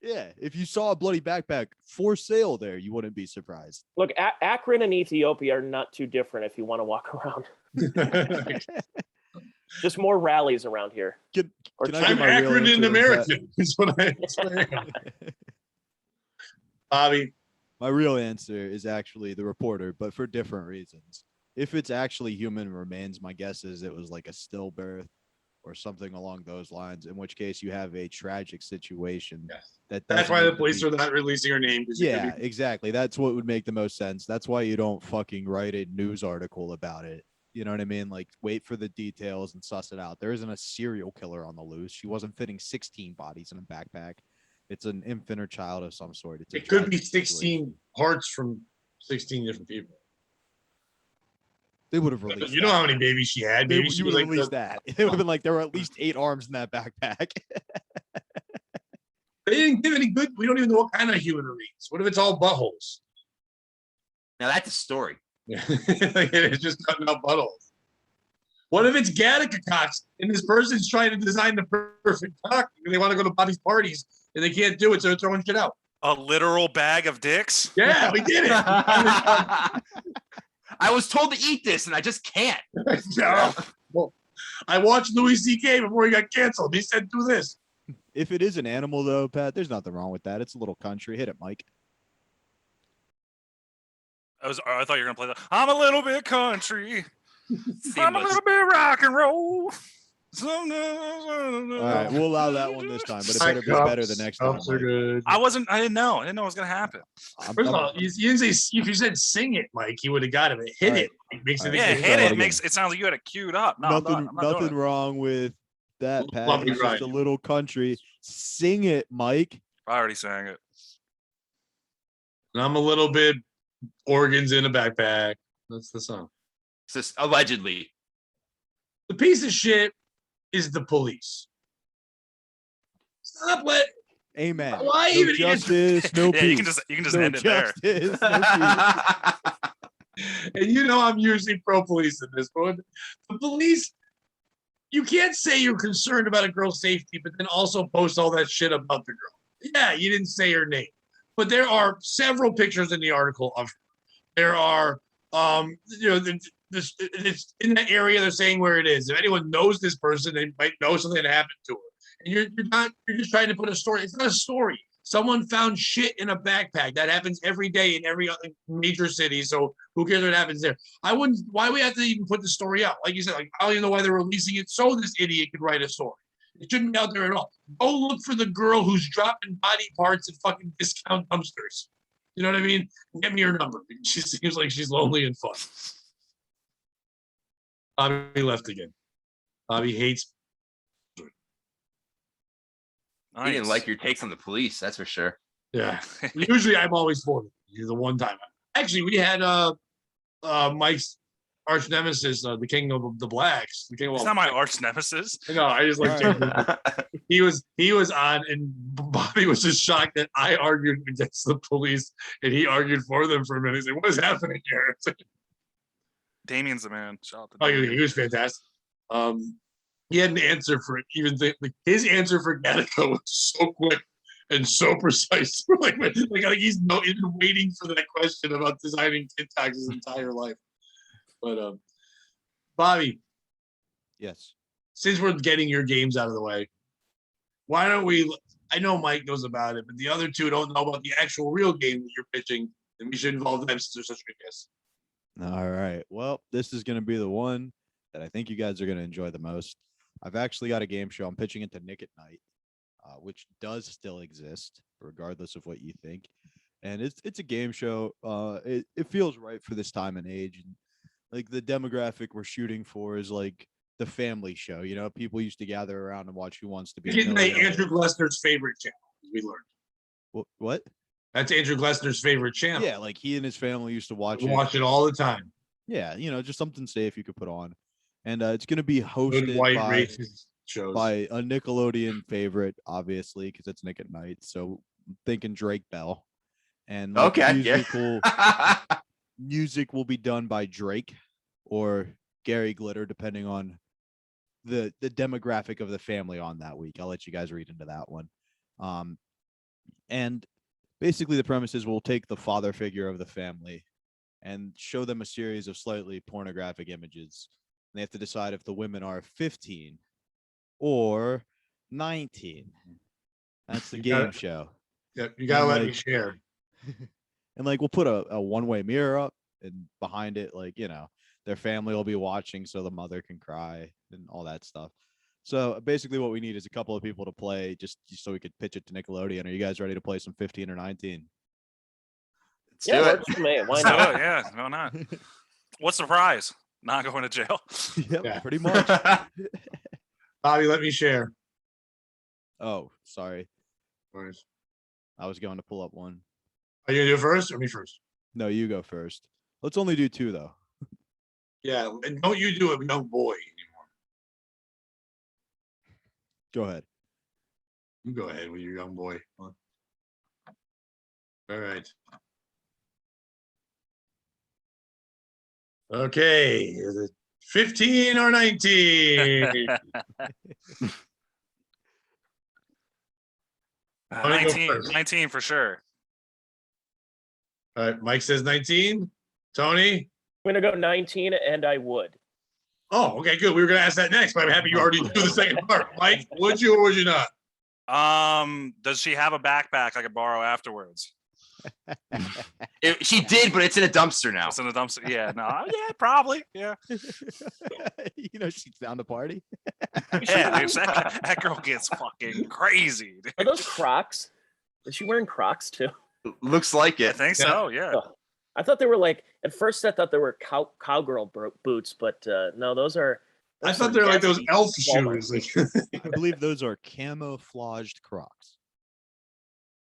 yeah, if you saw a bloody backpack for sale there, you wouldn't be surprised. Look, Akron and Ethiopia are not too different if you want to walk around. Just more rallies around here. Can Or I I'm give I'm my real Akron answer and to that? American. Is what I am. Bobby, My real answer is actually the reporter, but for different reasons. If it's actually human remains, my guess is it was like a stillbirth or something along those lines, in which case you have a tragic situation. yes. That That's doesn't why the need to police be- are not releasing her name. 'cause it could Yeah, be- exactly. That's what would make the most sense. That's why you don't fucking write a news article about it. You know what I mean? Like, wait for the details and suss it out. There isn't a serial killer on the loose. She wasn't fitting 16 bodies in a backpack. It's an infant or child of some sort. It's a It could be tragic 16 situation. hearts from 16 different people. They would have released. You know that. how many babies she had? They, Maybe she you was would have like released the, that. It would have been like there were at least 8 arms in that backpack. they didn't give any good. We don't even know what kind of human remains. What if it's all buttholes? Now that's a story. Like, it's just cutting out buttholes. What if it's Gattaca cocks and this person's trying to design the perfect cock and they want to go to Bobby's parties and they can't do it, so they're throwing shit out? A literal bag of dicks. Yeah, we did it. I was told to eat this and I just can't. Yeah. Well, I watched Louis C.K. before he got canceled. He said, "Do this." If it is an animal, though, Pat, there's nothing wrong with that. It's a little country. Hit it, Mike. I thought you were gonna play that. I'm a little bit country. I'm a Seamless. little bit rock and roll. All right, we'll allow that one this time, but it better be better the next time. Cups are Mike. good. I didn't know. I didn't know it was gonna happen. First of all, you didn't say if you said sing it, Mike, he would have got it. But hit All it. It makes it. All right. Yeah, let's hit try it. that Makes it sounds like you had it queued up. No, nothing, I'm not doing nothing it. wrong with that, Pat. Lovely It's just a ride. little country. Sing it, Mike. I already sang it. I'm a little bit organs in a backpack. That's the song. Allegedly. The piece of shit is the police. Stop let. Amen. Why No even justice, no Yeah, peace. you can just No end it there. justice, no peace. And you know I'm usually pro police in this, but the police, you can't say you're concerned about a girl's safety, but then also post all that shit about the girl. Yeah, you didn't say her name, but there are several pictures in the article of her. There are, it's in that area. They're saying where it is. If anyone knows this person, they might know something that happened to her. And you're just trying to put a story. It's not a story. Someone found shit in a backpack. That happens every day in every other major city. So who cares what happens there? Why we have to even put the story out? Like you said, like I don't even know why they're releasing it so this idiot could write a story. It shouldn't be out there at all. Go look for the girl who's dropping body parts at fucking discount dumpsters. You know what I mean? Get me her number. She seems like she's lonely and fun. Bobby left again. Bobby hates. He didn't like your takes on the police, that's for sure. Yeah. Usually I'm always for it. You're the one time. Actually, we had Mike's arch nemesis, the king of the blacks. The king of It's not my arch nemesis. No, I just like he was on, and Bobby was just shocked that I argued against the police and he argued for them for a minute. He's like, what is happening here? It's like, Damien's the man. Shout out to oh, Damien. he was fantastic. He had an answer for it. Even his answer for Gattaca was so quick and so precise. like he's been waiting for that question about designing TikToks his entire life. But Bobby, Yes. since we're getting your games out of the way, why don't we? I know Mike knows about it, but the other two don't know about the actual real game that you're pitching, and we should involve them since they're such good guests. All right. Well, this is going to be the one that I think you guys are going to enjoy the most. I've actually got a game show. I'm pitching it to Nick at Night, which does still exist, regardless of what you think. And it's a game show. It feels right for this time and age. And like the demographic we're shooting for is like the family show. You know, people used to gather around and watch Who Wants to Be a It's Millionaire. Andrew Glessner's favorite channel, as we learned. What? That's Andrew Glessner's favorite channel. Yeah, like he and his family used to watch it. Watch it all the time. Yeah, you know, just something safe you could put on. And it's going to be hosted Good white by racist shows. by a Nickelodeon favorite, obviously, because it's Nick at Night. So I'm thinking Drake Bell. And like, Okay. music will be done by Drake or Gary Glitter, depending on the demographic of the family on that week. I'll let you guys read into that one. And basically the premise is we'll take the father figure of the family and show them a series of slightly pornographic images. They have to decide if the women are 15 or 19. That's the game show. Yep, you gotta And, let me like, share. And like we'll put a one-way mirror up, and behind it, like, you know, their family will be watching so the mother can cry and all that stuff. So basically what we need is a couple of people to play just so we could pitch it to Nickelodeon. Are you guys ready to play some 15 or 19? Let's Yeah, do it. works for me. Why Let's do not? it. Yeah, no, not. What's the prize? Not going to jail. Yep, Yeah. pretty much. Bobby, let me share. Oh, sorry. All right. I was going to pull up one. Are you gonna do it first or me first? No, you go first. Let's only do two, though. Yeah, and don't you do it, young boy anymore. Go ahead. You go ahead with your young boy. All right. Okay, is it 15 or 19? 19, 19 for sure. All right, Mike says 19. Tony? I'm gonna go 19, and I would. Oh, okay, good. We were gonna ask that next, but I'm happy you already do the second part. Mike, would you or would you not? Does she have a backpack I could borrow afterwards? She did, but it's in a dumpster now. It's in a dumpster. Yeah, no, yeah, probably. Yeah. You know, she's down to party. Yeah, dude, that girl gets fucking crazy. Dude. Are those Crocs? Is she wearing Crocs too? Looks like I it. think so. Yeah. Oh, I thought they were like, at first I thought they were cowgirl boots, but no, those are. I those thought are they were like those nasty. elf Walmart. shoes. I believe those are camouflaged Crocs.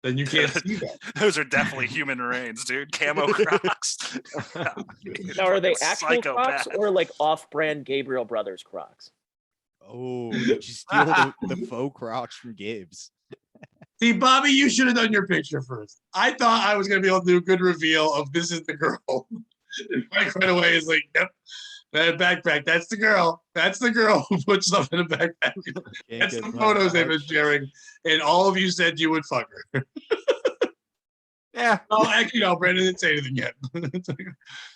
then you can't see that. Those are definitely human reins, dude. Camo Crocs. Now, are they Fucking actual Crocs psychopath. or like off-brand Gabriel Brothers Crocs? Oh, did you steal the faux Crocs from Gabe's? See, Bobby, you should have done your picture first. I thought I was going to be able to do a good reveal of this is the girl. And Mike right away is like, yep, that backpack. That's the girl. That's the girl who put stuff in a backpack. That's the photos they've been sharing. And all of you said you would fuck her. Yeah. Oh, actually, no, Brandon didn't say anything yet.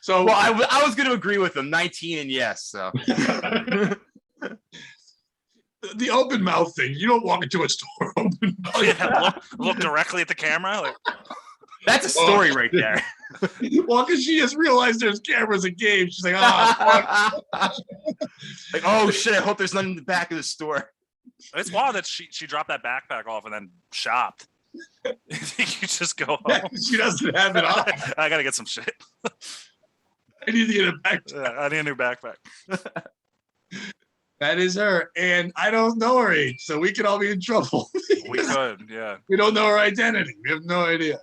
So, Well, I was going to agree with him. 19 and yes. So the open mouth thing, you don't walk into a store open mouth. Oh, yeah, look directly at the camera. Like, that's a story right there. Well, because she just realized there's cameras in games. She's like, oh, fuck. Like, oh shit! I hope there's nothing in the back of the store. it's wild that she dropped that backpack off and then shopped. You just go home. She doesn't have it on. I gotta get some shit. I need to get it back. I need a new backpack. That is her. And I don't know her age, so we could all be in trouble. We could, yeah. We don't know her identity. We have no idea.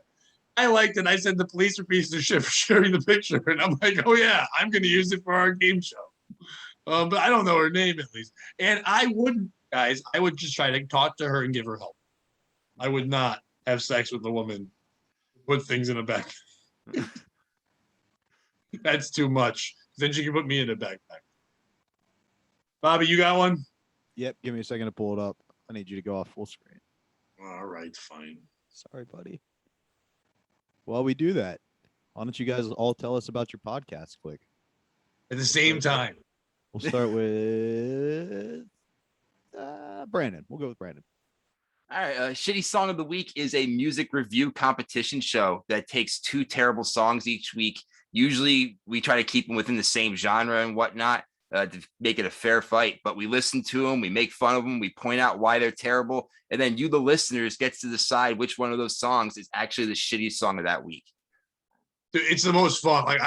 I liked it. I said the police are pieces of shit for sharing the picture. And I'm like, oh, yeah, I'm going to use it for our game show. But I don't know her name, at least. And I wouldn't, guys, I would just try to talk to her and give her help. I would not have sex with a woman, put things in a backpack. That's too much. Then she can put me in a backpack. Bobby, you got one? Yep. Give me a second to pull it up. I need you to go off full screen. All right, fine. Sorry, buddy. While we do that, why don't you guys all tell us about your podcast quick? At the same time. We'll start with Brandon. We'll go with Brandon. All right, Shitty Song of the Week is a music review competition show that takes 2 terrible songs each week. Usually, we try to keep them within the same genre and whatnot to make it a fair fight. But we listen to them, we make fun of them, we point out why they're terrible, and then you, the listeners, gets to decide which one of those songs is actually the shittiest song of that week. Dude, it's the most fun. Like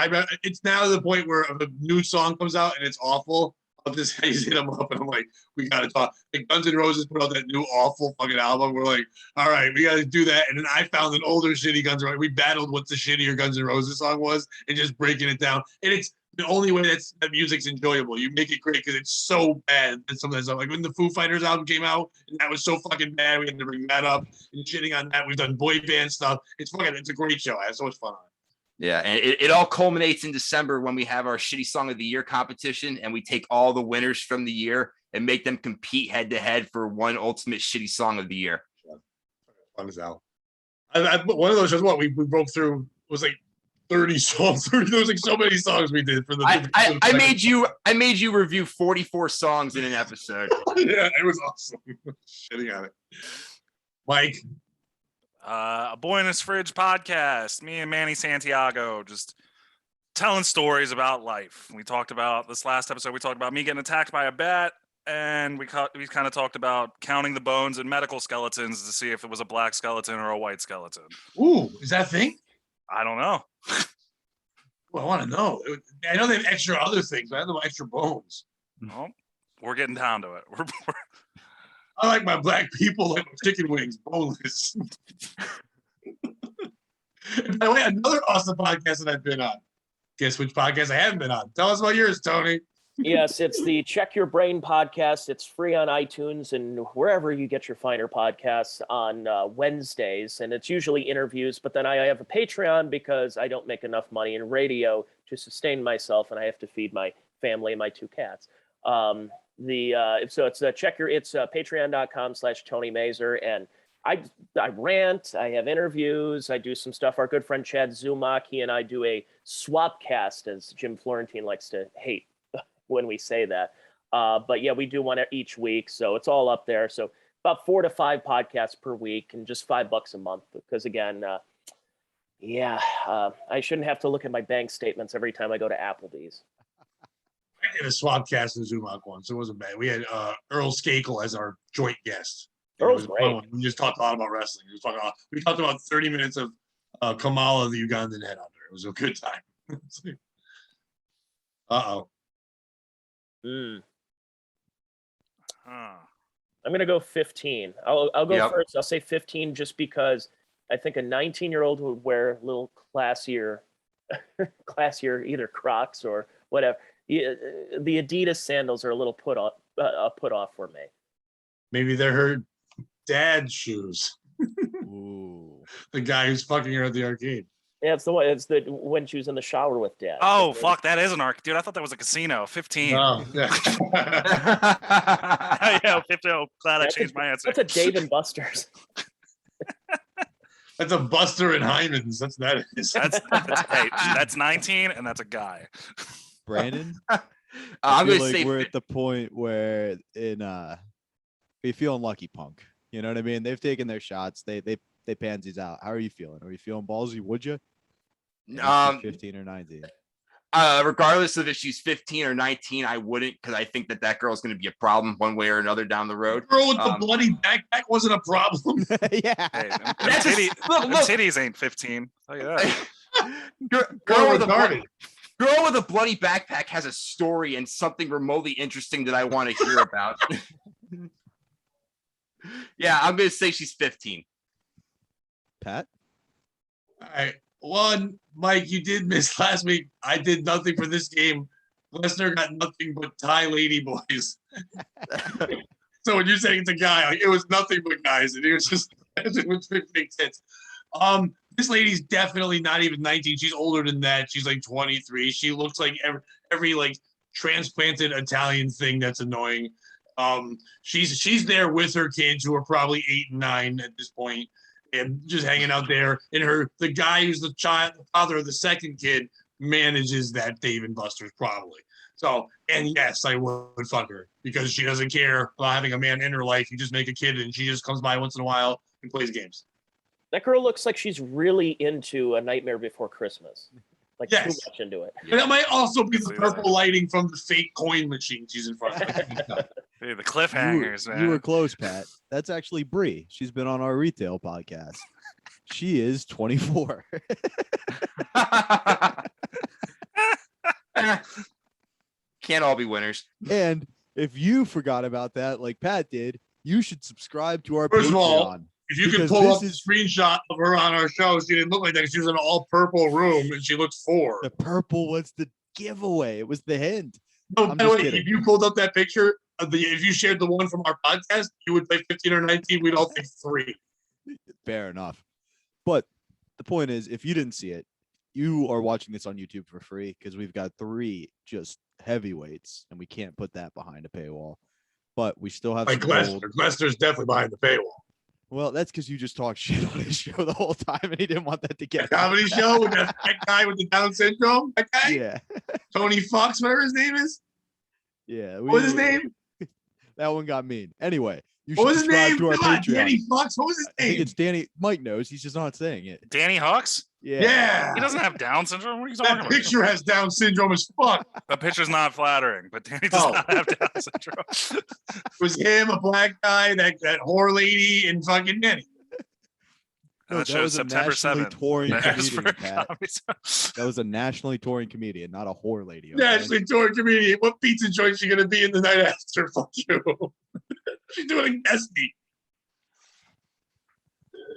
it's now to the point where if a new song comes out and it's awful, I'll just hit them up and I'm like, we gotta talk. Like Guns N' Roses put out that new awful fucking album. We're like, all right, we gotta do that. And then I found an older shitty Guns N' Roses. We battled what the shittier Guns N' Roses song was and just breaking it down. And it's the only way that music's enjoyable. You make it great because it's so bad. And some of that stuff, like when the Foo Fighters album came out, and that was so fucking bad, we had to bring that up and shitting on that. We've done boy band stuff. It's a great show. I have so much fun on it. Yeah, and it all culminates in December when we have our Shitty Song of the Year competition, and we take all the winners from the year and make them compete head to head for one ultimate Shitty Song of the Year. Fun as hell. One of those shows, what we broke through was like 30 songs. There was like so many songs we did for the. I made you review 44 songs in an episode. Yeah, it was awesome. Shitting on it, Mike. A Boy in His Fridge podcast. Me and Manny Santiago just telling stories about life. We talked about this last episode. We talked about me getting attacked by a bat, and we kind of talked about counting the bones in medical skeletons to see if it was a black skeleton or a white skeleton. Ooh, is that a thing? I don't know. Well, I want to know. I know they have extra other things, but I don't know extra bones. Well, we're getting down to it. We're I like my black people like chicken wings, boneless. And by the way, another awesome podcast that I've been on. Guess which podcast I haven't been on? Tell us about yours, Tony. Yes, it's the Check Your Brain podcast. It's free on iTunes and wherever you get your finer podcasts on Wednesdays. And it's usually interviews, but then I have a Patreon because I don't make enough money in radio to sustain myself, and I have to feed my family and my 2 cats. So it's patreon.com/Tony Mazur, and I rant, I have interviews, I do some stuff. Our good friend Chad Zumak, he and I do a swap cast, as Jim Florentine likes to hate when we say that. But yeah, we do one each week, so it's all up there. So about 4 to 5 podcasts per week, and just $5 a month. Because again, I shouldn't have to look at my bank statements every time I go to Applebee's. I did a swapcast in Zumock once. It wasn't bad. We had Earl Skakel as our joint guest. Earl's great. We just talked a lot about wrestling. We talked about 30 minutes of Kamala, the Ugandan headhunter. It was a good time. Uh-oh. I'm huh. going to go 15. I'll go first. I'll say 15 just because I think a 19-year-old would wear a little classier either Crocs or whatever. The Adidas sandals are a little put off for me. Maybe they're her dad's shoes. Ooh. The guy who's fucking her at the arcade. Yeah, it's the one. It's the when she was in the shower with Dad. Oh fuck, that is an arc, dude. I thought that was a casino. 15. Oh, yeah. Yeah, 15. Oh, glad I changed my answer. That's a Dave and Buster's. That's a Buster and Hyman's. That's that is. That's 19, and that's a guy. Brandon, I'm feel gonna like say we're at the point where we feeling lucky, punk. You know what I mean? They've taken their shots. They pansies out. How are you feeling? Are you feeling ballsy? Would you? 15 or 19. Regardless of if she's 15 or 19, I wouldn't, because I think that girl's going to be a problem one way or another down the road. Girl with the bloody backpack wasn't a problem. Yeah. Hey, them That's just- them look. titties ain't 15. Tell you that. Girl with retarded. girl with a bloody backpack has a story and something remotely interesting that I want to hear about. Yeah, I'm going to say she's 15. Pat? All right. One, Mike, you did miss last week. I did nothing for this game. Lesnar got nothing but Thai lady boys. So when you're saying it's a guy, like, it was nothing but guys, and it was just it makes sense. This lady's definitely not even 19. She's older than that. She's like 23. She looks like every like transplanted Italian thing that's annoying. She's there with her kids who are probably 8 and 9 at this point, and just hanging out there. And the guy who's the father of the second kid, manages that Dave and Buster's probably. So, and yes, I would fuck her because she doesn't care about having a man in her life. You just make a kid and she just comes by once in a while and plays games. That girl looks like she's really into A Nightmare Before Christmas. Like Yes. too much into it. And that might also be the See that. purple lighting from the fake coin machine she's in front of. Dude, the cliffhangers, man. You were close, Pat. That's actually Bree. She's been on our retail podcast. She is 24. Can't all be winners. And if you forgot about that, like Pat did, you should subscribe to our First of all, Patreon. If you could Because pull this up the is- screenshot of her on our show, she didn't look like that. She was in an all purple room and she looked 4. The purple was the giveaway. It was the hint. No, I'm by the just way, kidding. if you pulled up that picture of if you shared the one from our podcast, you would say 15 or 19. We'd all think 3. Fair enough. But the point is, if you didn't see it, you are watching this on YouTube for free because we've got 3 just heavyweights and we can't put that behind a paywall. But we still have Like some gold. Lesnar. Lesnar's definitely behind the paywall. Well, that's because you just talked shit on his show the whole time and he didn't want that to A get comedy show with that guy with the Down syndrome. That guy, Yeah. Tony Fox, whatever his name is. Yeah. What was his name? That one got mean. Anyway, you What should was his subscribe name? to our Come on, Patreon. Danny Fox. What was his I think name? it's Danny. Mike knows. He's just not saying it. Danny Hawks? Yeah. He doosn't have Down syndrome. What are you talking That about? picture has Down syndrome as fuck. The picture's not flattering, but Danny does Oh. not have Down syndrome. It was him, a black guy, that whore lady, and fucking Danny. No, that that shows was a September nationally 7th. touring That's comedian, for Pat. comedy show. That was a nationally touring comedian, not a whore lady. Okay? Yeah, actually, touring comedian. What pizza joint she gonna be in the night after? Fuck you. She's doing a guesty.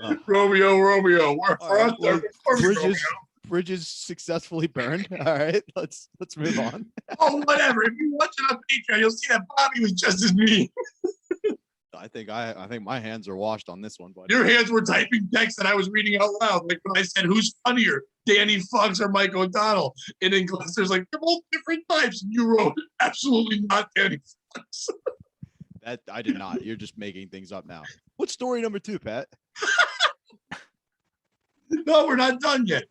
Oh. Romeo. We're All right, well, Romeo. Bridges successfully burned. All right, let's move on. Oh, whatever. If you watch it on Patreon, you'll see that Bobby was just as mean. I think my hands are washed on this one, buddy. Your hands were typing text that I was reading out loud. Like when I said, "Who's funnier, Danny Fox or Mike O'Donnell?" And then Glenster's like, "They're both different types." And you wrote, "Absolutely not, Danny Fox." That I did not. You're just making things up now. What's story number 2, Pat? No, we're not done yet.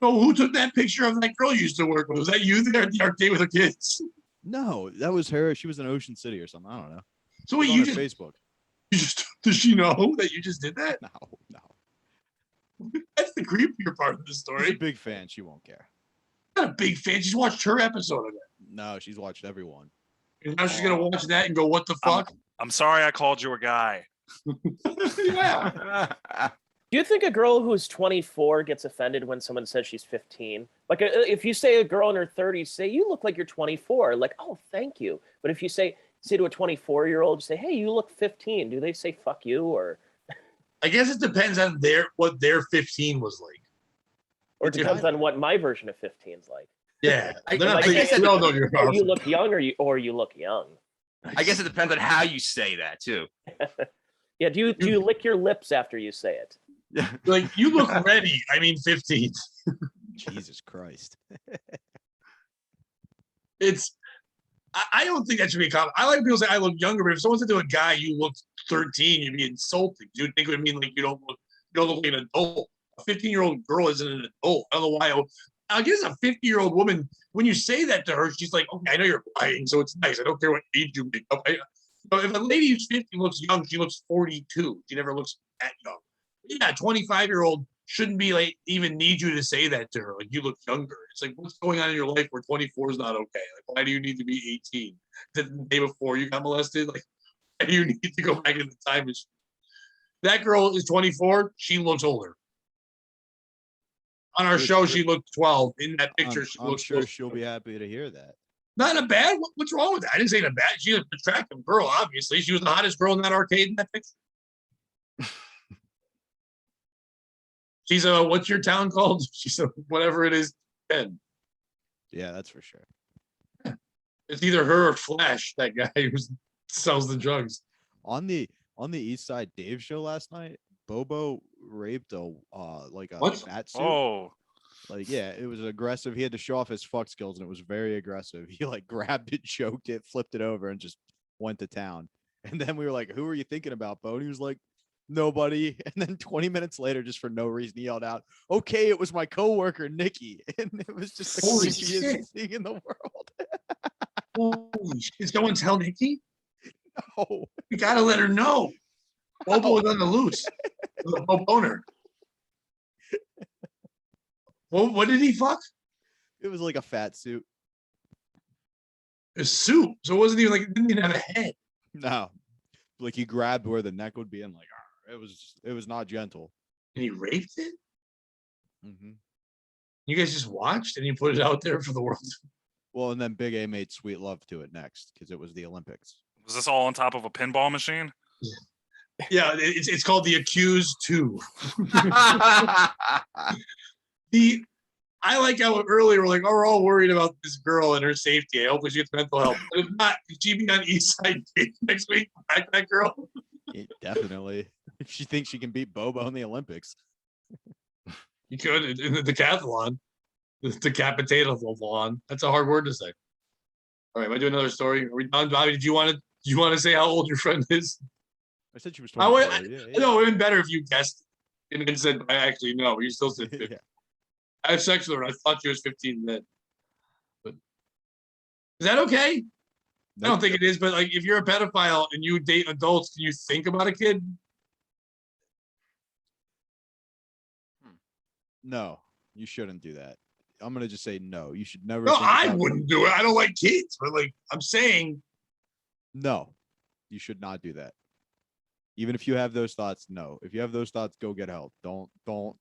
So who took that picture of that girl you used to work with? Was that you there at the arcade with the kids? No, that was her. She was in Ocean City or something. I don't know. So wait, It's on you her just, Facebook. does she know that you just did that? No. That's the creepier part of the She's a story. big fan. She won't care. Not a big fan. She's watched her episode of it. No, she's watched everyone. And now she's gonna watch that and go, "What the fuck?" I'm sorry I called you a guy. Yeah. Do you think a girl who's 24 gets offended when someone says she's 15? Like, if you say a girl in her 30s, say, "You look like you're 24," like, "Oh, thank you." But if you say to a 24-year-old, say, "Hey, you look 15," do they say "fuck you" or? I guess it depends on what their 15 was like. Or it depends on what my version of 15's like. Yeah, I they're not guess thinking, it- we all know you're Oh, you look young, or you look young. I guess it depends on how you say that too. Yeah. Do you lick your lips after you say it? like you look ready. I mean, 15. Jesus Christ. I don't think that should be a comment. I like people say I look younger, but if someone said to a guy you look 13, you'd be insulting. You'd think it would mean like you don't look like an adult. A 15-year-old girl isn't an adult. I don't know why. I guess a 50-year-old woman, when you say that to her, she's like, okay, I know you're lying, so it's nice. I don't care what age you make up. But if a lady who's 50 looks young, she looks 42. She never looks that young. Yeah, 25-year-old shouldn't be like even need you to say that to her. Like you look younger. It's like what's going on in your life where 24 is not okay? Like why do you need to be 18? The day before you got molested? Like why do you need to go back in the time machine? That girl is 24. She looks older. On our show, she looked 12. In that picture, she I'm looks sure close. she'll be happy to hear that. Not a bad. What's wrong with that? I didn't say in a bad. She's an attractive girl, obviously. She was the hottest girl in that arcade in that picture. She's a, what's your town called? She's a, whatever it is, 10. Yeah, that's for sure. It's either her or Flash, that guy who sells the drugs. On the East Side Dave show last night, Bobo raped a What? fat suit. Oh, Like, yeah, it was aggressive. He had to show off his fuck skills, and it was very aggressive. He like grabbed it, choked it, flipped it over, and just went to town. And then we were like, "Who are you thinking about, Bo?" And he was like, "Nobody." And then 20 minutes later, just for no reason, he yelled out, "Okay, it was my coworker Nikki." And it was just the Holy creepiest shit. thing in the world. Holy shit. Did someone tell Nikki? Oh, You gotta let her know. Bobo was on the loose. The boner. Well, what did he fuck? it was like a fat suit. A suit. So it wasn't even like it didn't even have a head. No, like he grabbed where the neck would be, and like it was not gentle. And he raped it? Mm-hmm. You guys just watched and you put it out there for the world. Well, and then Big A made sweet love to it next because it was the Olympics. was this all on top of a pinball machine? Yeah, it's called The Accused 2. I like how earlier we're like, oh, we're all worried about this girl and her safety. I hope she gets mental health. But if not, could she be on East Side next week? Back that girl. Definitely. If she thinks she can beat Bobo in the Olympics. You could in the decathlon. The decapitatathlon. That's a hard word to say. All right, am I doing another story? Are we done? Bobby, do you want to say how old your friend is? I said she was I 24. would, yeah. No, it would have been better if you guessed and then said, I actually know. You still said 15. Yeah. I have sex with her. I thought she was 15 then. But is that okay? I don't think it is, but like if you're a pedophile and you date adults, can you think about a kid? No, you shouldn't do that. I'm gonna just say no. You should never. No, think I about- wouldn't do it. I don't like kids, but like I'm saying, No, you should not do that. Even if you have those thoughts, no. If you have those thoughts, go get help. Don't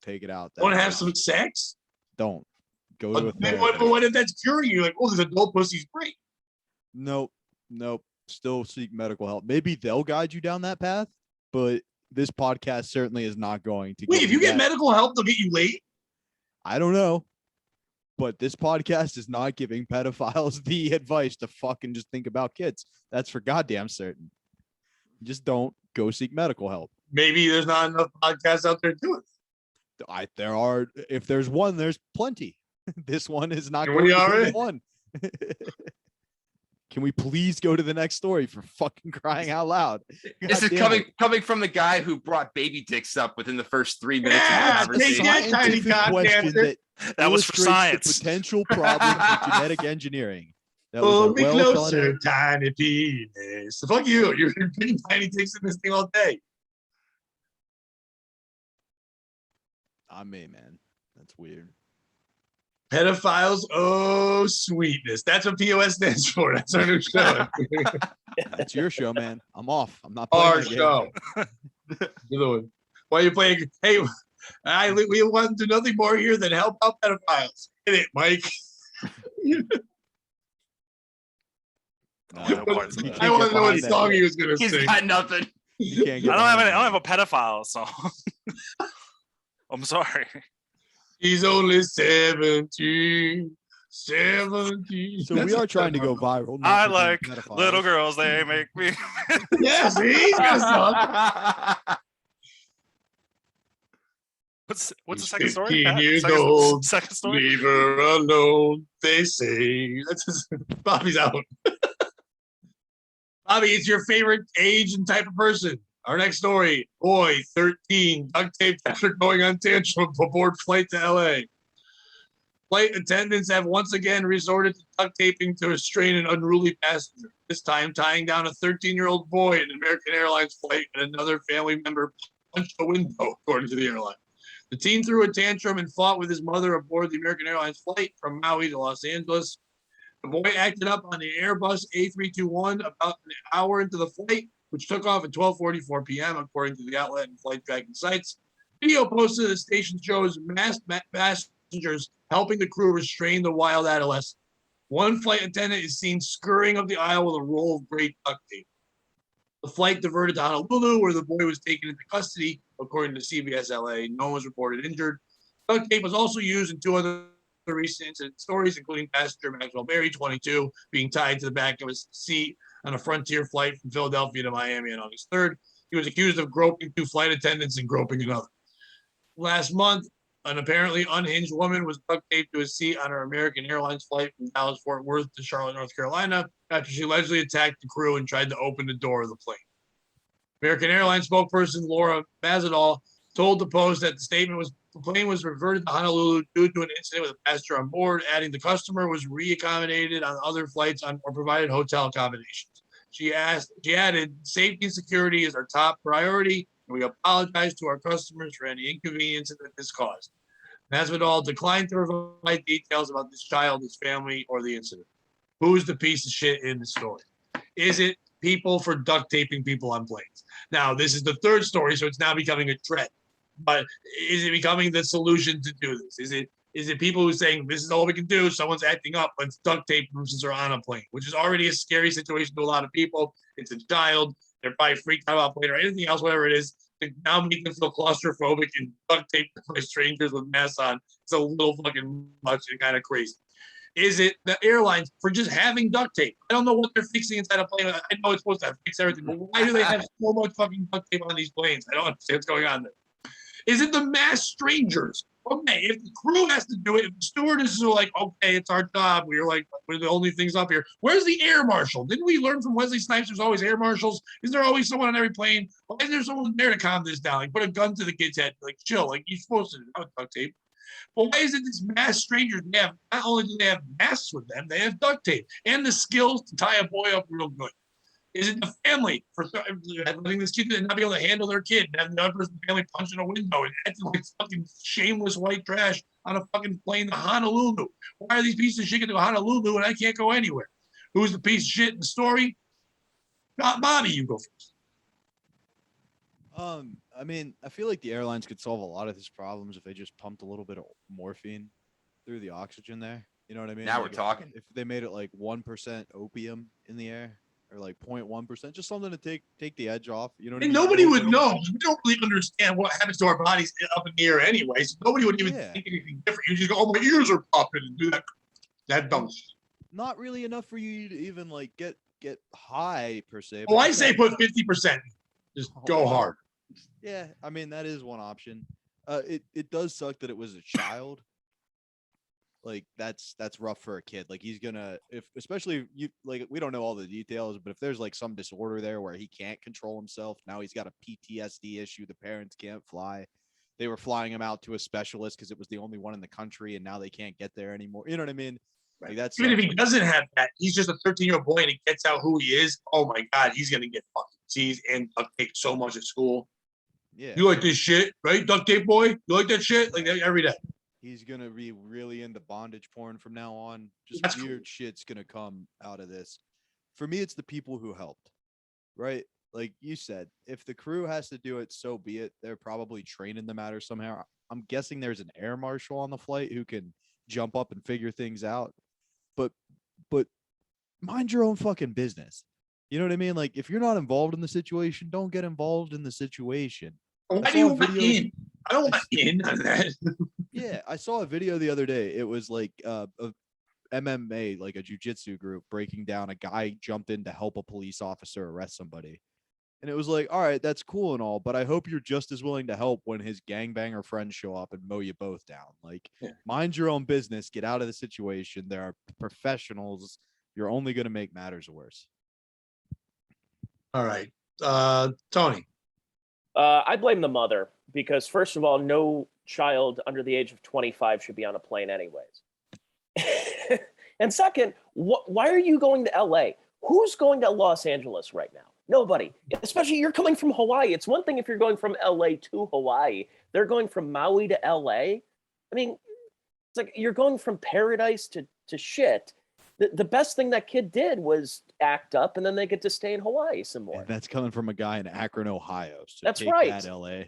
take it out. that want to way. have some sex. Don't go to a Then therapist. what if that's curing you? Like, oh, this adult pussy's great. Nope. Still seek medical help. Maybe they'll guide you down that path, but this podcast certainly is not going to. Wait, give if you get that- medical help, they'll get you late. I don't know, but this podcast is not giving pedophiles the advice to fucking just think about kids. That's for goddamn certain. Just don't go seek medical help. Maybe there's not enough podcasts out there doing it. There are. If there's one, there's plenty. This one is not And going we to are be in. the one. Can we please go to the next story for fucking crying out loud? This is God damn it. coming from the guy who brought baby dicks up within the first 3 minutes Yeah, of the take conversation. that, tiny Scientific cock question dancer. that That was for illustrates science. the potential problems of genetic engineering. That was Pull a me well closer, tiny penis. Fuck you. You're getting tiny dicks in this thing all day. I mean, man, that's weird. Pedophiles, oh sweetness. That's what POS stands for. That's our new show. That's your show, man. I'm off. I'm not playing Our that game. show. You're the one. Why are you playing? Hey, we want to do nothing more here than help out pedophiles. Hit it, Mike. No, I don't quite you see can't that. I want get to know what behind that. song he was going to He's sing. got nothing. You can't I get don't behind have that. a pedophile song. I'm sorry. He's only 17. 17. So we are trying to go viral. not I for being like pedophiles. little girls. They make me. Yeah, see, he's got a song. What's the He's second story? 15 Pat? years Second, old. second story. Leave her alone, they say. That's just, Bobby's out. Bobby, it's your favorite age and type of person. Our next story, boy, 13, duct taped after going on tantrum aboard flight to LA. Flight attendants have once again resorted to duct taping to restrain an unruly passenger, this time tying down a 13-year-old boy in an American Airlines flight and another family member punched a window, according to the airline. The teen threw a tantrum and fought with his mother aboard the American Airlines flight from Maui to Los Angeles. The boy acted up on the Airbus A321 about an hour into the flight, which took off at 12:44 p.m., according to the outlet and flight tracking sites. Video posted at the station shows masked passengers helping the crew restrain the wild adolescent. One flight attendant is seen scurrying up the aisle with a roll of gray duct tape. The flight diverted to Honolulu, where the boy was taken into custody, according to CBS LA. No one was reported injured. Duct tape was also used in two other recent incident stories, including passenger Maxwell Berry, 22, being tied to the back of his seat on a Frontier flight from Philadelphia to Miami on August 3rd. He was accused of groping two flight attendants and groping another. Last month, an apparently unhinged woman was duct taped to a seat on her American Airlines flight from Dallas-Fort Worth to Charlotte, North Carolina, after she allegedly attacked the crew and tried to open the door of the plane. American Airlines spokesperson Laura Mazur told the Post that the plane was reverted to Honolulu due to an incident with a passenger on board, adding the customer was reaccommodated on other flights or provided hotel accommodations. She added, safety and security is our top priority, and we apologize to our customers for any inconvenience that this caused. Masvidal declined to provide details about this child, his family, or the incident. Who's the piece of shit in the story? Is it people for duct taping people on planes? Now, this is the third story, so it's now becoming a trend. But is it becoming the solution to do this? Is it people who are saying this is all we can do? Someone's acting up, let's duct tape them since they're on a plane, which is already a scary situation to a lot of people. It's a child. They're probably freaked out about plane or anything else, whatever it is. To now make them feel claustrophobic and duct taped by strangers with masks on. It's a little fucking much and kind of crazy. Is it the airlines for just having duct tape? I don't know what they're fixing inside a plane. I know it's supposed to fix everything, but why do they have so much fucking duct tape on these planes? I don't understand what's going on there. Is it the mass strangers? Okay, if the crew has to do it, if the stewardesses are like, okay, it's our job, we're like, we're the only things up here. Where's the air marshal? Didn't we learn from Wesley Snipes there's always air marshals? Is there always someone on every plane? Why is there someone there to calm this down? Like, put a gun to the kid's head, like, chill, like you're supposed to do, not duct tape. But why is it this mass strangers? They have, not only do they have masks with them, they have duct tape and the skills to tie a boy up real good. Is it the family for letting this kid not be able to handle their kid and having the other person in the family punching a window and acting like fucking shameless white trash on a fucking plane to Honolulu? Why are these pieces of shit going to Honolulu and I can't go anywhere? Who's the piece of shit in the story? Not Bobby, you go first. I mean, I feel like the airlines could solve a lot of these problems if they just pumped a little bit of morphine through the oxygen there. You know what I mean? Now Like we're talking. If they made it like 1% opium in the air or like 0.1%, just something to take the edge off. You know what I And mean? nobody would know. We don't really understand what happens to our bodies up in the air anyway. So nobody would even Yeah. think anything different. You just go, oh, my ears are popping and do that dumb shit. Not really enough for you to even like get high per se. Oh, but I just say have- put 50%. Just go hard. Yeah, I mean that is one option. It does suck that it was a child. Like that's rough for a kid. Like he's gonna, if especially you, like we don't know all the details, but if there's like some disorder there where he can't control himself, now he's got a PTSD issue. The parents can't fly. They were flying him out to a specialist because it was the only one in the country, and now they can't get there anymore. You know what I mean? Like that's Even if he doesn't have that, he's just a 13-year-old boy and he gets out who he is. Oh my God, he's gonna get fucking teased and duct taped so much at school. yeah. You like this shit, right? Duct tape boy? You like that shit? Like every day. He's gonna be really into bondage porn from now on. Just That's weird shit's gonna come out of this. For me, it's the people who helped, right? Like you said, if the crew has to do it, so be it. They're probably training the matter somehow. I'm guessing there's an air marshal on the flight who can jump up and figure things out. But mind your own fucking business. You know what I mean? Like, if you're not involved in the situation, don't get involved in the situation. Why I do you saw a want video- in? I don't want in on that. Yeah, I saw a video the other day. It was like a MMA, like a jujitsu group, breaking down a guy jumped in to help a police officer arrest somebody. And it was like, all right, that's cool and all, but I hope you're just as willing to help when his gangbanger friends show up and mow you both down. Like, Yeah. mind your own business, get out of the situation. There are professionals. You're only going to make matters worse. All right. Tony. I blame the mother because, first of all, no child under the age of 25 should be on a plane anyways. And second, why are you going to LA? Who's going to Los Angeles right now? Nobody. Especially you're coming from Hawaii. It's one thing if you're going from LA to Hawaii. They're going from Maui to LA. I mean, it's like you're going from paradise to shit. The best thing that kid did was act up, and then they get to stay in Hawaii some more. And that's coming from a guy in Akron, Ohio. So That's take right. that, LA.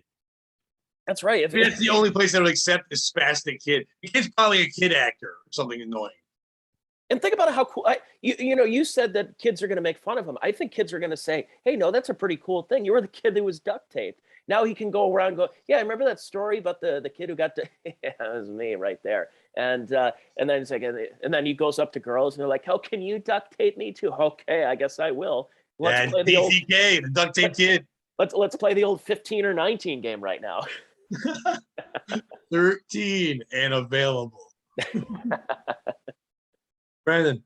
That's right. I mean, it's the only place that would accept this spastic kid. The kid's probably a kid actor or something annoying. And think about how cool. You said that kids are going to make fun of him. I think kids are going to say, "Hey, no, that's a pretty cool thing. You were the kid that was duct taped." Now he can go around and go, "Yeah, I remember that story about the kid who got to." Yeah, that was me right there. And then it's like, and then he goes up to girls and they're like, "How can you duct tape me too?" Okay, I guess I will. Let's play the old DTK, the duct tape kid. Let's play the old 15 or 19 game right now. 13 and available. Brandon.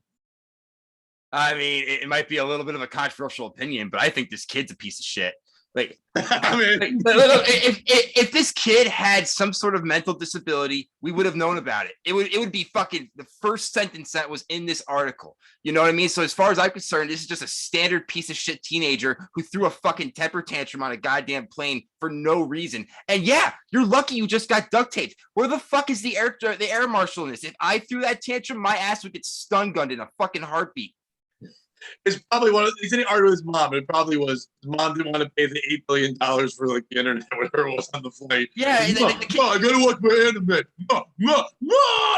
I mean, it might be a little bit of a controversial opinion, but I think this kid's a piece of shit. Like, I mean, look, if this kid had some sort of mental disability, we would have known about it. It would be fucking the first sentence that was in this article. You know what I mean? So as far as I'm concerned, this is just a standard piece of shit teenager who threw a fucking temper tantrum on a goddamn plane for no reason. And yeah, you're lucky you just got duct taped. Where the fuck is the air marshal in this? If I threw that tantrum, my ass would get stun gunned in a fucking heartbeat. It's probably he's in an argument with his mom. It probably was his mom didn't want to pay the $8 billion for like the internet, whatever it was on the flight. Yeah, I gotta watch my anime.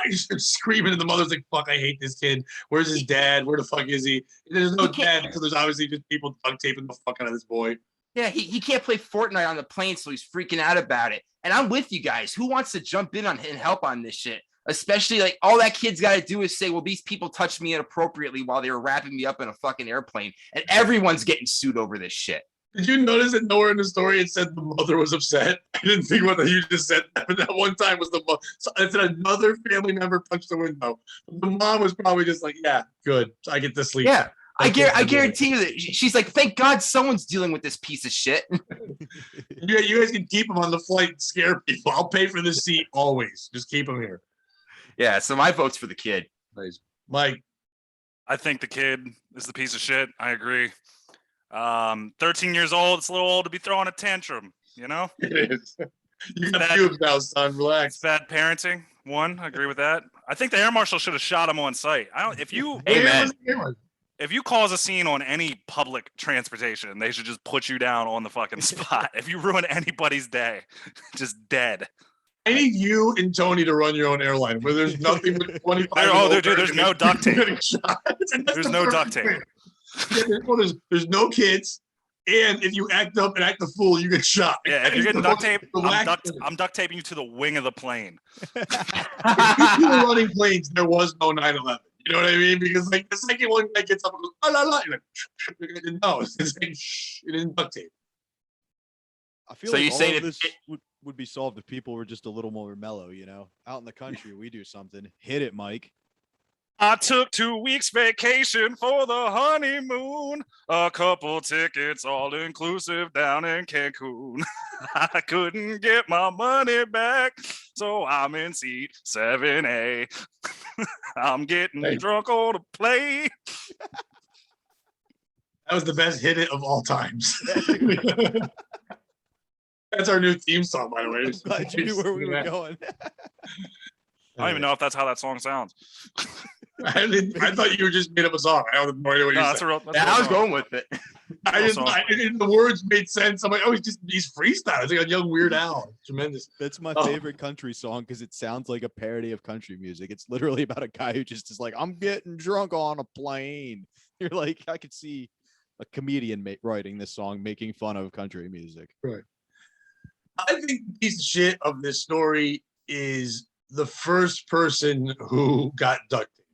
He's screaming, and the mother's like, "Fuck, I hate this kid. Where's his dad? Where the fuck is he?" And there's no dad, so there's obviously just people duct taping the fuck out of this boy. Yeah, he can't play Fortnite on the plane, so he's freaking out about it. And I'm with you guys. Who wants to jump in on and help on this shit? Especially like all that kid's got to do is say, well, these people touched me inappropriately while they were wrapping me up in a fucking airplane. And everyone's getting sued over this shit. Did you notice that nowhere in the story it said the mother was upset? I didn't think about that. You just said that, but that one time was the mother. So it said another family member punched the window. The mom was probably just like, yeah, good. I get to sleep. Yeah. I guarantee you that she's like, thank God someone's dealing with this piece of shit. Yeah, you guys can keep him on the flight and scare people. I'll pay for the seat always. Just keep him here. Yeah, so my vote's for the kid. Nice. Mike. I think the kid is the piece of shit. I agree. 13 years old, it's a little old to be throwing a tantrum, you know? It is. You got pubes now, son. Relax. It's bad parenting. One, I agree with that. I think the air marshal should have shot him on sight. If you cause a scene on any public transportation, they should just put you down on the fucking spot. If you ruin anybody's day, just dead. I need you and Tony to run your own airline where there's nothing but 25. There's no duct tape. There's no duct tape. Yeah, there's no kids. And if you act up and act a fool, you get shot. Yeah, if you're getting duct tape, I'm duct taping you to the wing of the plane. If you were running planes, there was no 9/11. You know what I mean? Because like the second one guy gets up and goes, "Oh, la, la," you're like, no, it's like, shh, it isn't duct tape. I feel So like you all say of that this would be solved if people were just a little more mellow, you know? Out in the country, we do something. Hit it, Mike. I took 2 weeks vacation for the honeymoon. A couple tickets, all inclusive, down in Cancun. I couldn't get my money back, so I'm in seat 7A. I'm getting drunk on a plane. That was the best hit it of all times. That's our new theme song, by the way. I'm glad you knew where we were going. I don't even know if that's how that song sounds. I thought you were just made up a song. I don't know what you said. I was going with it. The words made sense. I'm like, oh, he's freestyle. It's like a young Weird Al. Tremendous. That's my favorite country song because it sounds like a parody of country music. It's literally about a guy who just is like, I'm getting drunk on a plane. You're like, I could see a comedian writing this song, making fun of country music. Right. I think the piece of shit of this story is the first person who got duct tape,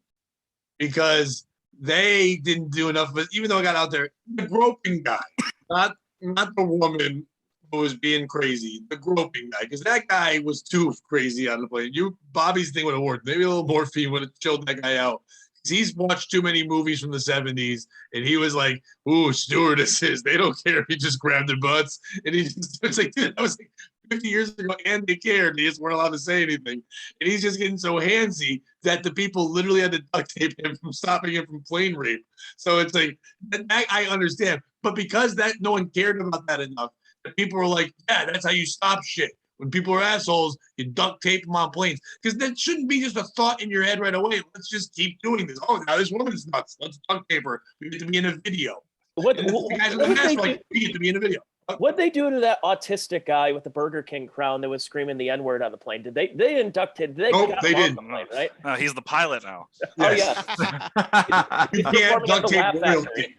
because they didn't do enough. But even though I got out there, the groping guy, not the woman who was being crazy, the groping guy, because that guy was too crazy on the plane. Bobby's thing would have worked. Maybe a little morphine would have chilled that guy out. He's watched too many movies from the 70s, and he was like, ooh, stewardesses, they don't care if you just grab their butts. And he just was like, dude, that was like 50 years ago, and they cared. They just weren't allowed to say anything. And he's just getting so handsy that the people literally had to duct tape him from stopping him from plane rape. So it's like, that I understand. But because that no one cared about that enough, the people were like, yeah, that's how you stop shit. When people are assholes, you duct tape them on planes. Because that shouldn't be just a thought in your head right away. Let's just keep doing this. Oh, now this woman's nuts. Let's duct tape her. We get to be in a video. What And the guys in the mask like, we get to be in a video. What'd they do to that autistic guy with the Burger King crown that was screaming the N-word on the plane? Did they inducted? Nope, they didn't. The plane, right? He's the pilot now. Yes. Oh yeah. You can't duct tape royalty.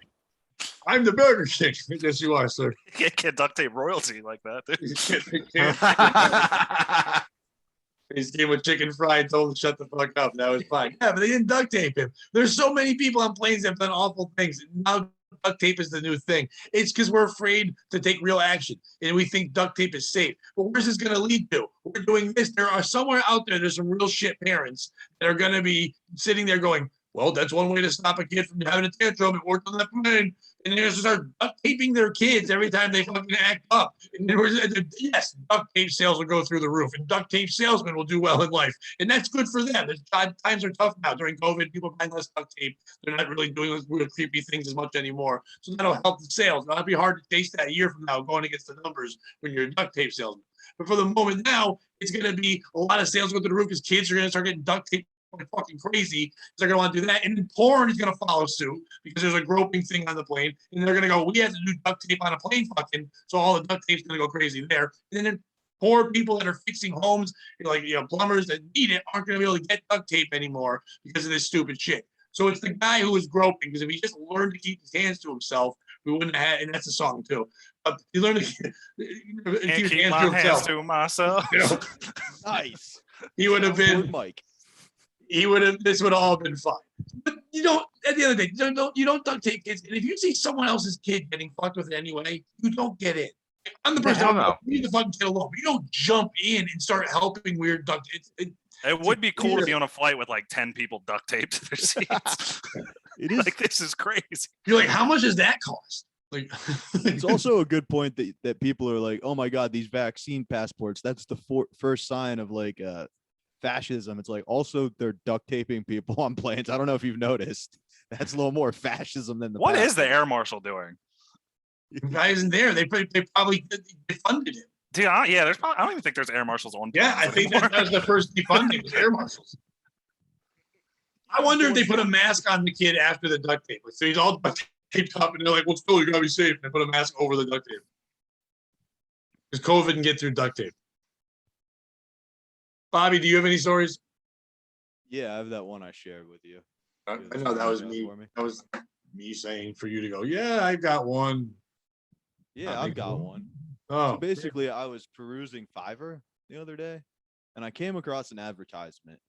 I'm the Burger King. Yes, you are, sir. You can't duct tape royalty like that, dude. He just came with chicken fry and told him to shut the fuck up. That was fine. Yeah, but they didn't duct tape him. There's so many people on planes that have done awful things. Now duct tape is the new thing. It's because we're afraid to take real action, and we think duct tape is safe. But where's this going to lead to? We're doing this. There are somewhere out there's some real shit parents that are going to be sitting there going, well, that's one way to stop a kid from having a tantrum. It worked on that plane. And they're going to start duct taping their kids every time they fucking act up. And yes, duct tape sales will go through the roof, and duct tape salesmen will do well in life. And that's good for them. Times are tough now. During COVID, people are buying less duct tape. They're not really doing those weird, creepy things as much anymore. So that'll help the sales. That'll be hard to chase that a year from now, going against the numbers when you're a duct tape salesman. But for the moment now, it's going to be a lot of sales go through the roof because kids are going to start getting duct tape like fucking crazy. They're going to want to do that. And then porn is going to follow suit because there's a groping thing on the plane. And they're going to go, we have to do duct tape on a plane fucking. So all the duct tape's going to go crazy there. And then poor people that are fixing homes, like, plumbers that need it aren't going to be able to get duct tape anymore because of this stupid shit. So it's the guy who was groping, because if he just learned to keep his hands to himself, we wouldn't have had, and that's a song too. He learned to keep his hands to himself. Nice. He would have been Mike. This would have all been fine. But you don't, at the end of the day, you don't duct tape kids. And if you see someone else's kid getting fucked with it anyway, you don't get in. I'm the person who leave the fucking kid alone. But you don't jump in and start helping weird duct. It would be cool to be on a flight with like 10 people duct taped to their seats. It is like, this is crazy. You're like, how much does that cost? Like, it's also a good point that people are like, oh my God, these vaccine passports, that's the first sign of like fascism. It's like, also they're duct taping people on planes. I don't know if you've noticed. That's a little more fascism than the What passport. is the air marshal doing? The guy isn't there. They probably defunded him. Dude, yeah, there's probably, I don't even think there's air marshals on. Yeah, I think that was the first defunding, was air marshals. I wonder if they put a mask on the kid after the duct tape. So he's all duct taped up, and they're like, well, still, you gotta be safe. And they put a mask over the duct tape. Because COVID can get through duct tape. Bobby, do you have any stories? Yeah, I have that one I shared with you. I know that was me. That was me saying for you to go, yeah, I got one. Yeah, I've got one. Oh, So basically, I was perusing Fiverr the other day, and I came across an advertisement.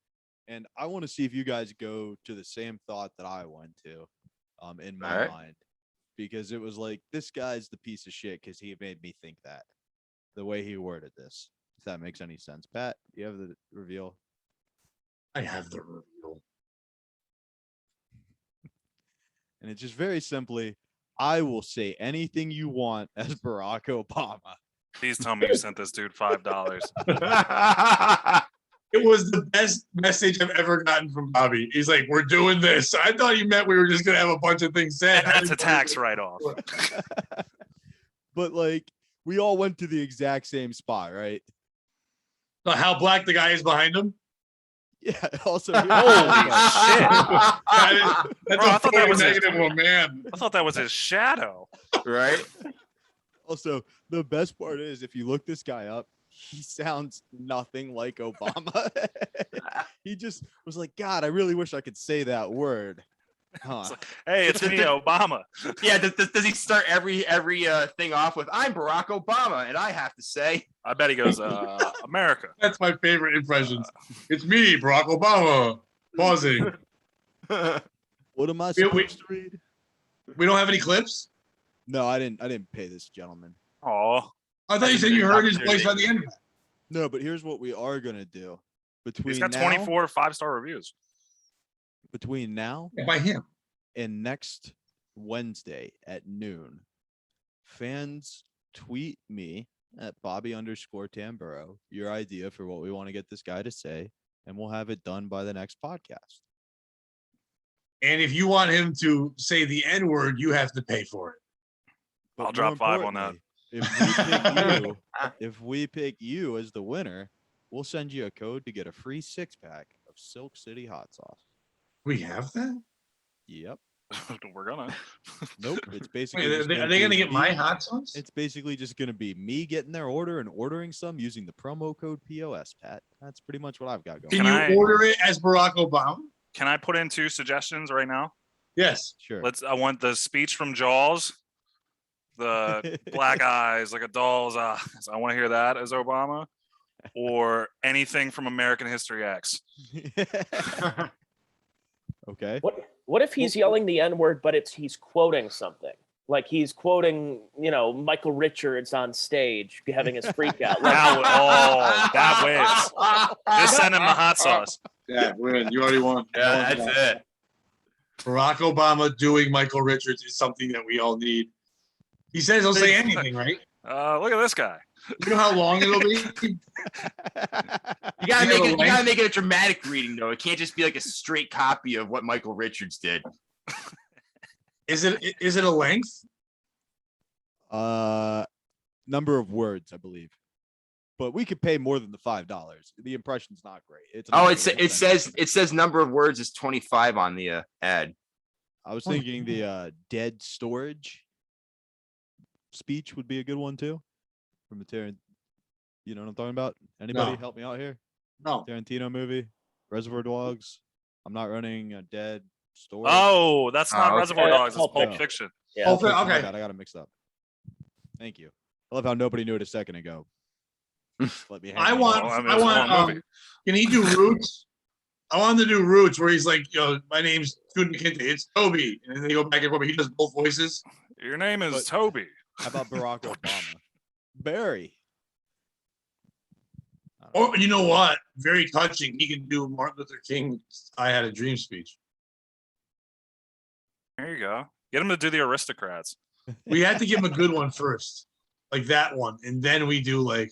And I want to see if you guys go to the same thought that I went to in my mind. Because it was like, this guy's the piece of shit because he made me think that. The way he worded this. If that makes any sense. Pat, you have the reveal? I have the reveal. And it's just very simply, I will say anything you want as Barack Obama. Please tell me you sent this dude $5. It was the best message I've ever gotten from Bobby. He's like, we're doing this. I thought you meant we were just going to have a bunch of things said. And that's a tax write-off. But like, we all went to the exact same spot, right? So how black the guy is behind him? Yeah. Also, Holy shit. That's Bro, I a thought that was negative one, man. I thought that was his shadow. Right? Also, the best part is, if you look this guy up, he sounds nothing like Obama. He just was like, God, I really wish I could say that word. Huh. Hey, it's me, Obama. Yeah, does he start every thing off with "I'm Barack Obama," and I have to say, I bet he goes, America. That's my favorite impressions. It's me, Barack Obama. Pausing. What am I We- supposed to read? We don't have any clips? No, I didn't pay this gentleman. Oh, I thought you said you heard his voice on the internet. No, but here's what we are gonna do. Between he's got now, 24 5-star reviews. between now By him. and next Wednesday at noon, fans tweet me at Bobby_Tamburo your idea for what we want to get this guy to say, and we'll have it done by the next podcast. And if you want him to say the N-word, you have to pay for it. But I'll drop more 5 on that. importantly, if we pick you as the winner, we'll send you a code to get a free 6-pack of Silk City hot sauce. We have that? Yep. We're gonna. Nope. It's basically. Wait, just are they be going to get my me- hot sauce? It's basically just going to be me getting their order and ordering some using the promo code POS, Pat. That's pretty much what I've got going. Can Can you I- order it as Barack Obama? Can I put in 2 suggestions right now? Yes. Sure. I want the speech from Jaws, the black eyes like a doll's eyes. I want to hear that as Obama, or anything from American History X. Okay. What if he's yelling the N-word, but he's quoting something? Like he's quoting, Michael Richards on stage having his freak out. Like, That wins. Just send him the hot sauce. Yeah, win. You already won. yeah, that's it. Barack Obama doing Michael Richards is something that we all need. He says he'll say anything, right? Look at this guy. You know how long it'll be? You gotta Yeah, make it. You like- gotta make it a dramatic reading, though. It can't just be like a straight copy of what Michael Richards did. Is it a length? Number of words, I believe. But we could pay more than the $5. The impression's not great. It's Oh, not it really says expensive. number of words is 25 on the ad. I was thinking the dead storage speech would be a good one too. From the you know what I'm talking about? Anybody No. help me out here? No. Tarantino movie, Reservoir Dogs. I'm not running a dead storage. Oh, that's not Oh, okay. Reservoir Dogs. It's Pulp Pulp Fiction. Fiction. yeah. Pulp Fiction, my okay. bad, I got it mixed up. Thank you. I love how nobody knew it a second ago. Let me. hang I on. want. Well, I mean, I it's a want. long movie. Can he do Roots? I want him to do Roots, where he's like, my name's Student McKinney. It's Toby, and then they go back and forth. But he does both voices. Your name is But- Toby. How about Barack Obama? Barry. Or you know what? Very touching. He can do Martin Luther King's "I Had a Dream" speech. There you go. Get him to do the Aristocrats. We had to give him a good one first, like that one, and then we do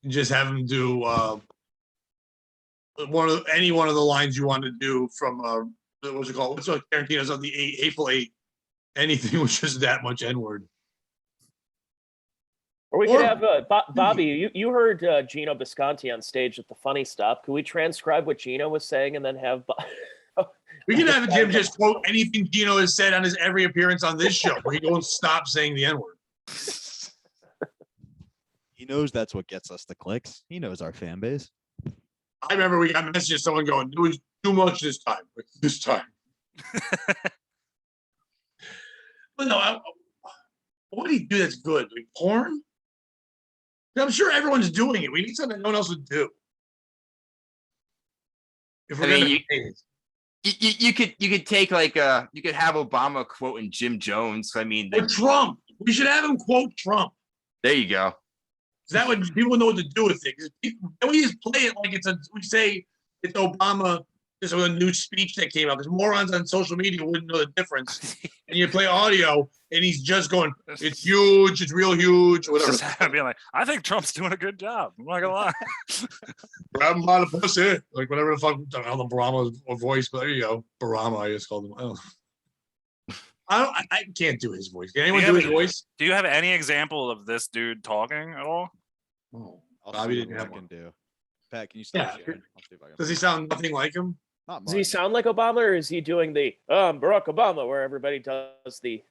just have him do any one of the lines you want to do from what's it called? What's Tarantino's on the Hateful Eight? Anything with just that much N-word. Or we Or- could have Bobby. You heard Gino Bisconti on stage at the Funny Stop. Could we transcribe what Gino was saying and then have? We can have Jim just quote anything Gino has said on his every appearance on this show, where he won't stop saying the N-word. He knows that's what gets us the clicks. He knows our fan base. I remember we got messages, someone going, "It was too much this time." Like, this time. But no, what do you do that's good? Like porn? I'm sure everyone's doing it. We need something no one else would do. If we're I mean, gonna pay it. You could take you could have Obama quoting Jim Jones. I mean, Or Trump. We should have him quote Trump. there you go. Is that what people know what to do with it? 'Cause then we just play it like we say it's Obama. This was a new speech that came out because morons on social media wouldn't know the difference. And you play audio and he's just going, "It's huge, it's real huge," or whatever. Just being like, I think Trump's doing a good job. I'm not gonna lie. Grab him by the pussy, like whatever the fuck. I don't know Barama's voice, but there you go, Barama. I just called him. I can't do his voice. Can anyone Yeah, do his but- voice? Do you have any example of this dude talking at all? Oh, I'll Bobby see didn't what have I one. can do. Pat, can you stop Yeah. sharing? I'll see if I can. Does he sound nothing like him? Not Does he much. sound like Obama, or is he doing the Barack Obama, where everybody does the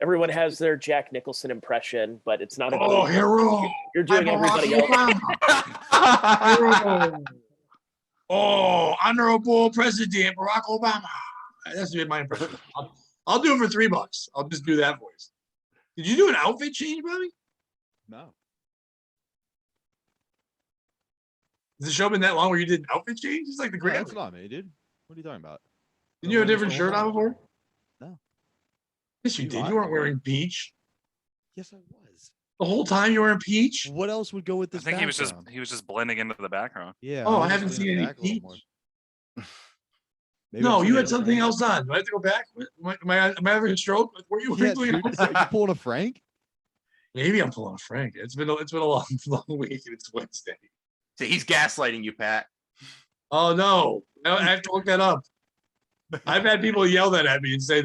everyone has their Jack Nicholson impression, but it's not a Oh, good- hero! You're doing I'm everybody Barack else. Obama. Hero. Oh, honorable President Barack Obama. That's my impression. I'll do it for $3. I'll just do that voice. Did you do an outfit change, Bobby? No. Has the show been that long where you did an outfit change? It's like the No, great. that's not me, dude. What are you talking about? Didn't you have a different shirt on before? No. Yes, you You did. lied. You weren't wearing peach. Yes, I was. The whole time you were in peach? What else would go with I this? think background? he was just blending into the background. Yeah. Oh, was I haven't just seen leaning any back a little peach. more. Maybe No, I'm you seeing had it something different. else on. Do I have to go back? Am I having a stroke? What were you Yeah, doing? dude. Are you pulling a Frank? Maybe I'm pulling a Frank. It's been a long week and it's Wednesday. So he's gaslighting you, Pat. Oh no, I have to look that up. I've had people yell that at me and say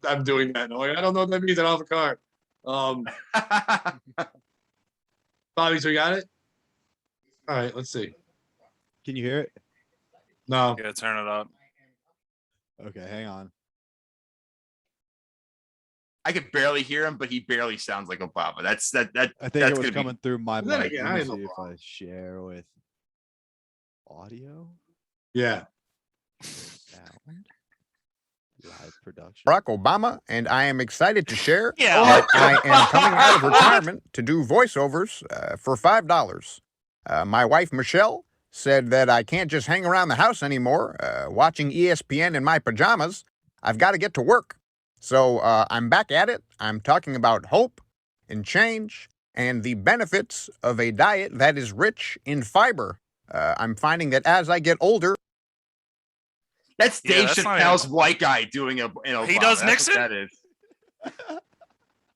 I'm doing that. I'm like, I don't know what that means. I don't have a car. Bobby, so you got it? All right, let's see. Can you hear it? No. Yeah, turn it up. Okay, hang on. I could barely hear him, but he barely sounds like Obama. I think that's it was gonna coming through my Then mic. again, Let I me know see if Bob. I share with audio, Yeah. sound, live production. Barack Obama, and I am excited to share Yeah. that I am coming out of retirement to do voiceovers for $5. My wife, Michelle, said that I can't just hang around the house anymore watching ESPN in my pajamas. I've got to get to work. So I'm back at it. I'm talking about hope and change and the benefits of a diet that is rich in fiber. I'm finding that as I get older, That's Yeah, Dave that's not Chappelle's even- white guy doing a. He does That's Nixon? what that is.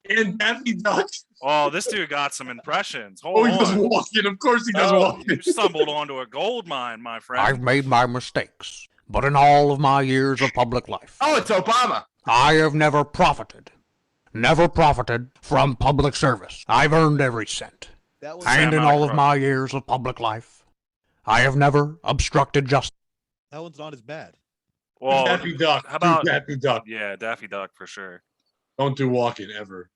And Daffy Duck. Oh, this dude got some impressions. Oh, Hold he does on. walking. Of course he does Oh, walking. you stumbled onto a gold mine, my friend. I've made my mistakes, but in all of my years of public life, Oh, it's Obama. I have never profited from public service. I've earned every cent. That one's, And in not a all of crook. my years of public life, I have never obstructed justice. that one's not as bad. Well, Daffy Duck. how about- Do Daffy Duck? yeah, Daffy Duck for sure. Don't do walking ever.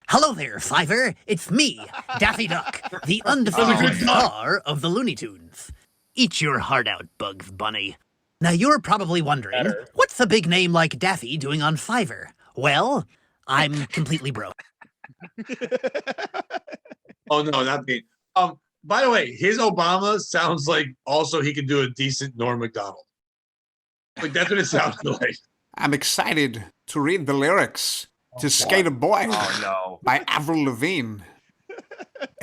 Hello there, Fiver. It's me, Daffy Duck, the That was a undefeated good duck. star of the Looney Tunes. Eat your heart out, Bugs Bunny. Now you're probably wondering, Better. what's a big name like Daffy doing on Fiverr? Well, I'm completely broke. Oh no, not me. By the way, his Obama sounds like also he can do a decent Norm Macdonald. Like that's what it sounds like. I'm excited to read the lyrics to Skate a Boy Oh no. by Avril Lavigne.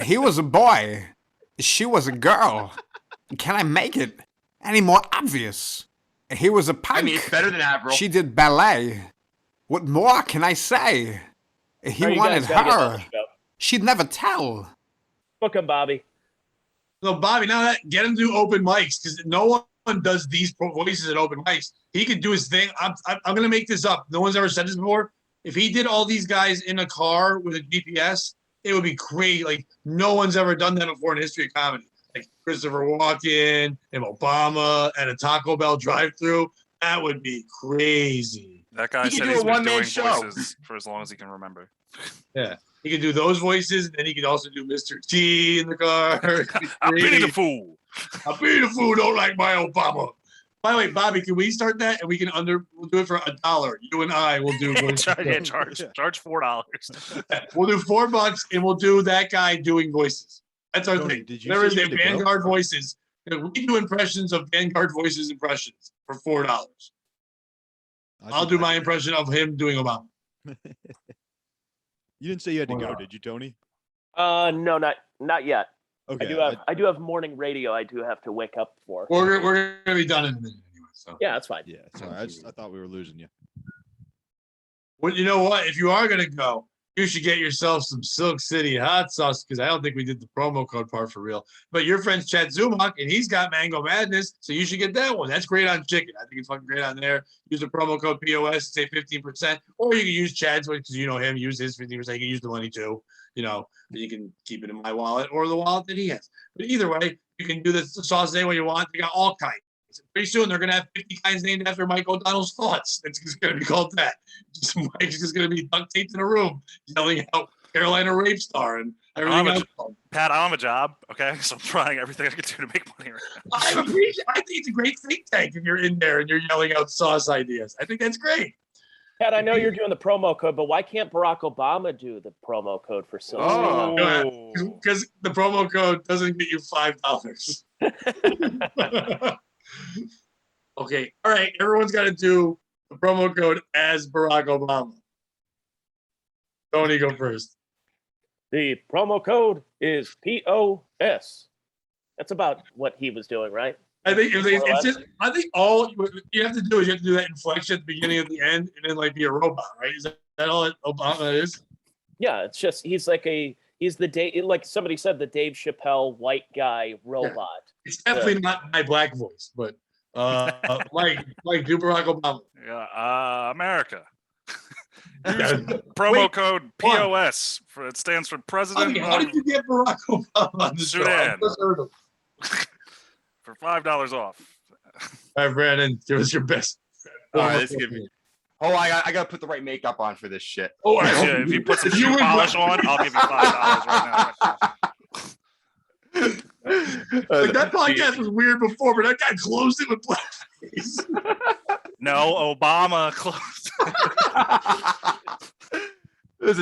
He was a boy. She was a girl. Can I make it any more obvious? He was a punk. I mean, it's better than Avril. She did ballet. What more can I say? He All right, you wanted guys gotta get on her. the show. She'd never tell. Book him, Bobby. So Bobby, now that get him to do open mics because no one does these voices at open mics. He could do his thing. I'm gonna make this up. No one's ever said this before. If he did all these guys in a car with a GPS, it would be crazy. Like no one's ever done that before in the history of comedy. Like Christopher Walken and Obama at a Taco Bell drive-through. That would be crazy. That guy He can said do he's a been one-man doing show. voices for as long as he can remember. He could do those voices, and then he could also do Mr. T in the car. I pity the fool. I pity the fool don't like my Obama. By the way, Bobby, can we start that and we'll do it for $1. You and I will do voices. Charge $4. We'll do $4 and we'll do that guy doing voices. That's our Tony, thing. did you There say is you a had to go? Vanguard voices. We do impressions of Vanguard voices impressions for $4. I'll do my impression of him doing Obama. You didn't say you had to go, Wow. did you, Tony? No, not yet. Okay. I do have morning radio. I do have to wake up for. We're gonna be done in a minute anyway. So Yeah, that's fine. Yeah, sorry. I thought we were losing you. well, you know what? If you are gonna go, you should get yourself some Silk City hot sauce because I don't think we did the promo code part for real. But your friend's Chad Zumach and he's got Mango Madness, so you should get that one. That's great on chicken. I think it's fucking great on there. Use the promo code POS, say 15%, or you can use Chad's because you know him. Use his 15%. You can use the money too. You know, you can keep it in my wallet or the wallet that he has. But either way, you can do the sauce any way you want. They got all kinds. Pretty soon they're gonna have 50 kinds named after Mike O'Donnell's thoughts. It's just gonna be called that. Just Mike's just gonna be duct taped in a room yelling out Carolina Rape Star and Everything I'm a- else. Pat, I don't have a job. Okay, so I'm trying everything I can do to make money right now. I think it's a great think tank if you're in there and you're yelling out sauce ideas. I think that's great. Pat, I know you're doing the promo code, but why can't Barack Obama do the promo code for Silver? Oh. Because the promo code doesn't get you $5. Okay. All right. Everyone's got to do the promo code as Barack Obama. Tony, go first. The promo code is POS. That's about what he was doing, right? I think it's just. I think all you have to do is you have to do that inflection at the beginning and the end, and then like be a robot, right? Is that all that Obama is? Yeah, it's just he's the Dave, like somebody said, the Dave Chappelle white guy robot. It's definitely not my black voice, but like do Barack Obama. Yeah, America. Yeah. Promo code POS it stands for President How did you get Barack Obama on the show? I Sudan. just heard him. For $5 off. All right, Brandon, give us your best. All right, this is gonna be. Oh, I gotta put the right makeup on for this shit. Oh, I hope Yeah, if you put some if you shoe would polish like- on, I'll give you $5 right now. Like that podcast was weird before, but that guy closed it with blackface. No, Obama closed. There's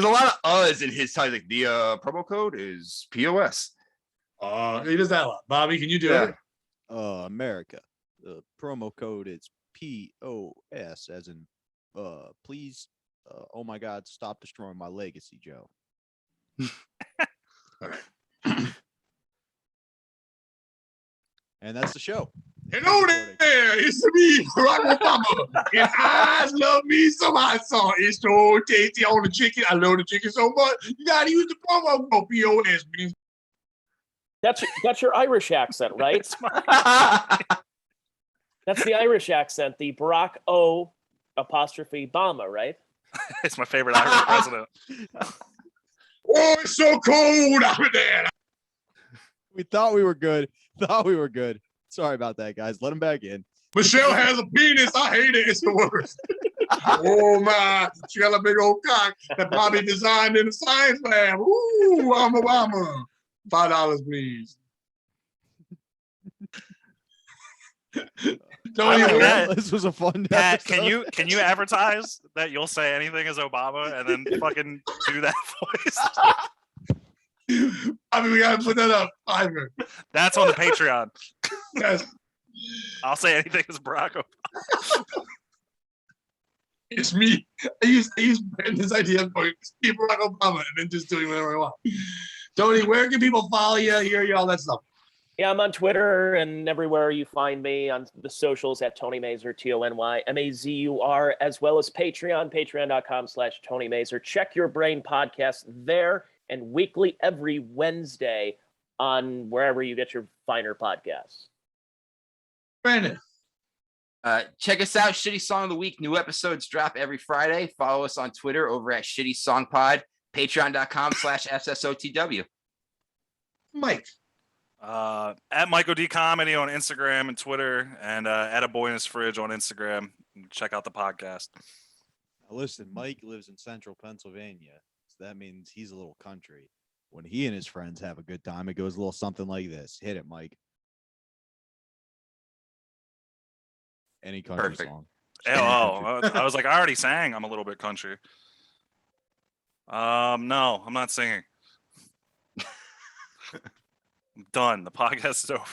a lot of uhs in his title. Like the promo code is POS. He does that a lot. Bobby, can you do it? America. The promo code is POS, as in please. Oh my God, stop destroying my legacy, Joe. All right. And that's the show. Hello there, it's me, Barack Obama. And I love me some hot sauce. It's so tasty on the chicken. I love the chicken so much. You gotta use the promo code POS, man. That's your Irish accent, right? That's the Irish accent, the Barack O apostrophe Obama, right? It's my favorite Irish president. Oh, it's so cold out there. We thought we were good. Sorry about that, guys. Let him back in. Michelle has a penis. I hate it. It's the worst. Oh my, she got a big old cock that Bobby designed in the science lab. Ooh, I'm Obama. $5, please. Tony, Pat, This was a fun Pat, episode. can you advertise that you'll say anything as Obama and then fucking do that voice? I mean, we gotta put that up. Ivan. That's on the Patreon. Yes. I'll say anything as Barack Obama. It's me. I use Brandon's idea of going, "Be Barack Obama," and then just doing whatever I want. Tony, where can people follow you, hear you, all that stuff? Yeah, I'm on Twitter and everywhere you find me on the socials at Tony Mazur, TonyMazur, as well as Patreon, patreon.com/Tony Mazur. Check Your Brain podcast there and weekly every Wednesday on wherever you get your finer podcasts. Brandon. Check us out, Shitty Song of the Week. New episodes drop every Friday. Follow us on Twitter over at Shitty Song Pod, patreon.com/SSOTW. Mike. At Michael D Comedy on Instagram and Twitter, and at A Boy in His Fridge on Instagram. Check out the podcast. Now listen, Mike lives in central Pennsylvania, so that means he's a little country. When he and his friends have a good time, it goes a little something like this. Hit it, Mike. Any country Perfect. song. I was like, I already sang. I'm a little bit country. No, I'm not singing. I'm done. The podcast is over.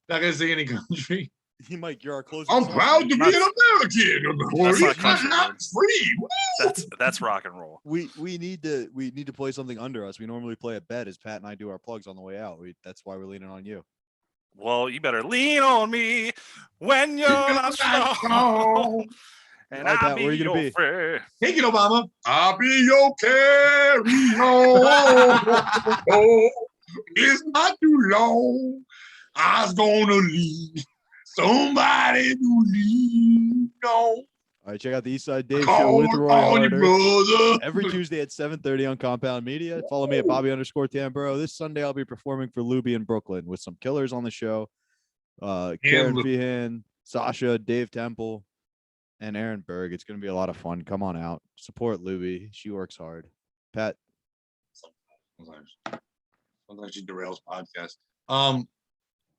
Not gonna sing any country. Mike, you're our closer. I'm proud to be an American. That's not country, I'm dude. free. Woo! That's rock and roll. We need to play something under us. We normally play a bet as Pat and I do our plugs on the way out. That's why we're leaning on you. Well, you better lean on me when you're not strong. And All right, I'll Pat, be where are you gonna your be? friend. Take it, Obama. I'll be your carry on. Oh, it's not too long. I was gonna leave somebody to lean on. All right, check out the East Side Dave Show Call with Roy on your Harder brother. every Tuesday at 7:30 on Compound Media. Follow me at Bobby_Tamburo. This Sunday I'll be performing for Luby in Brooklyn with some killers on the show. Karen Lu- Feehan, Sasha, Dave Temple. and Aaron Berg. It's going to be a lot of fun. Come on out. Support Louie. She works hard. Pat. Sometimes she derails podcasts.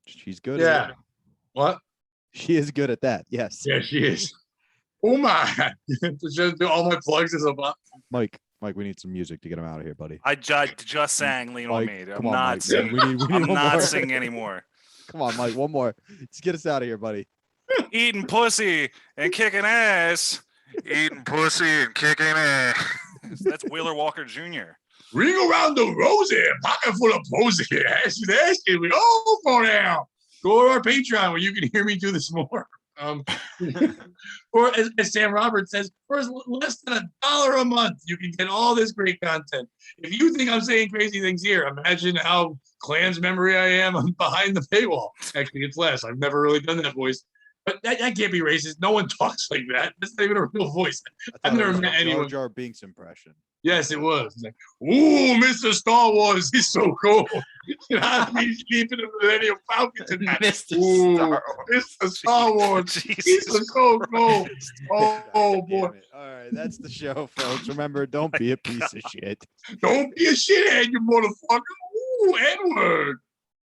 She's good. Yeah. At it. What? She is good at that. Yes. Yeah, she is. Oh my! Just do all my plugs as a Mike, we need some music to get him out of here, buddy. I just sang "Lean on Mike, Me." come I'm on, not Mike. singing. We need I'm one not more. singing anymore. Come on, Mike. One more. Let's get us out of here, buddy. Eating pussy and kicking ass. Eating pussy and kicking ass. That's Wheeler Walker Jr. Ring around the rosy, pocket full of posy. Asking we all go now. Go to our Patreon where you can hear me do this more. Or as Sam Roberts says, for less than $1 a month, you can get all this great content. If you think I'm saying crazy things here, imagine how Clans memory I am behind the paywall. Actually, it's less. I've never really done that voice. But that can't be racist. No one talks like that. That's not even a real voice. I've never met anyone. Jar Jar Binks impression. Yes, it was. It's like, ooh, Mr. Star Wars, he's so cool. I'll be sleeping in the Millennium Falcon tonight. Mr. Ooh, Star Mr. Star Wars, he's so cool. Oh boy. All right, that's the show, folks. Remember, don't be a piece of shit. Don't be a shithead, you motherfucker. Ooh, N-word.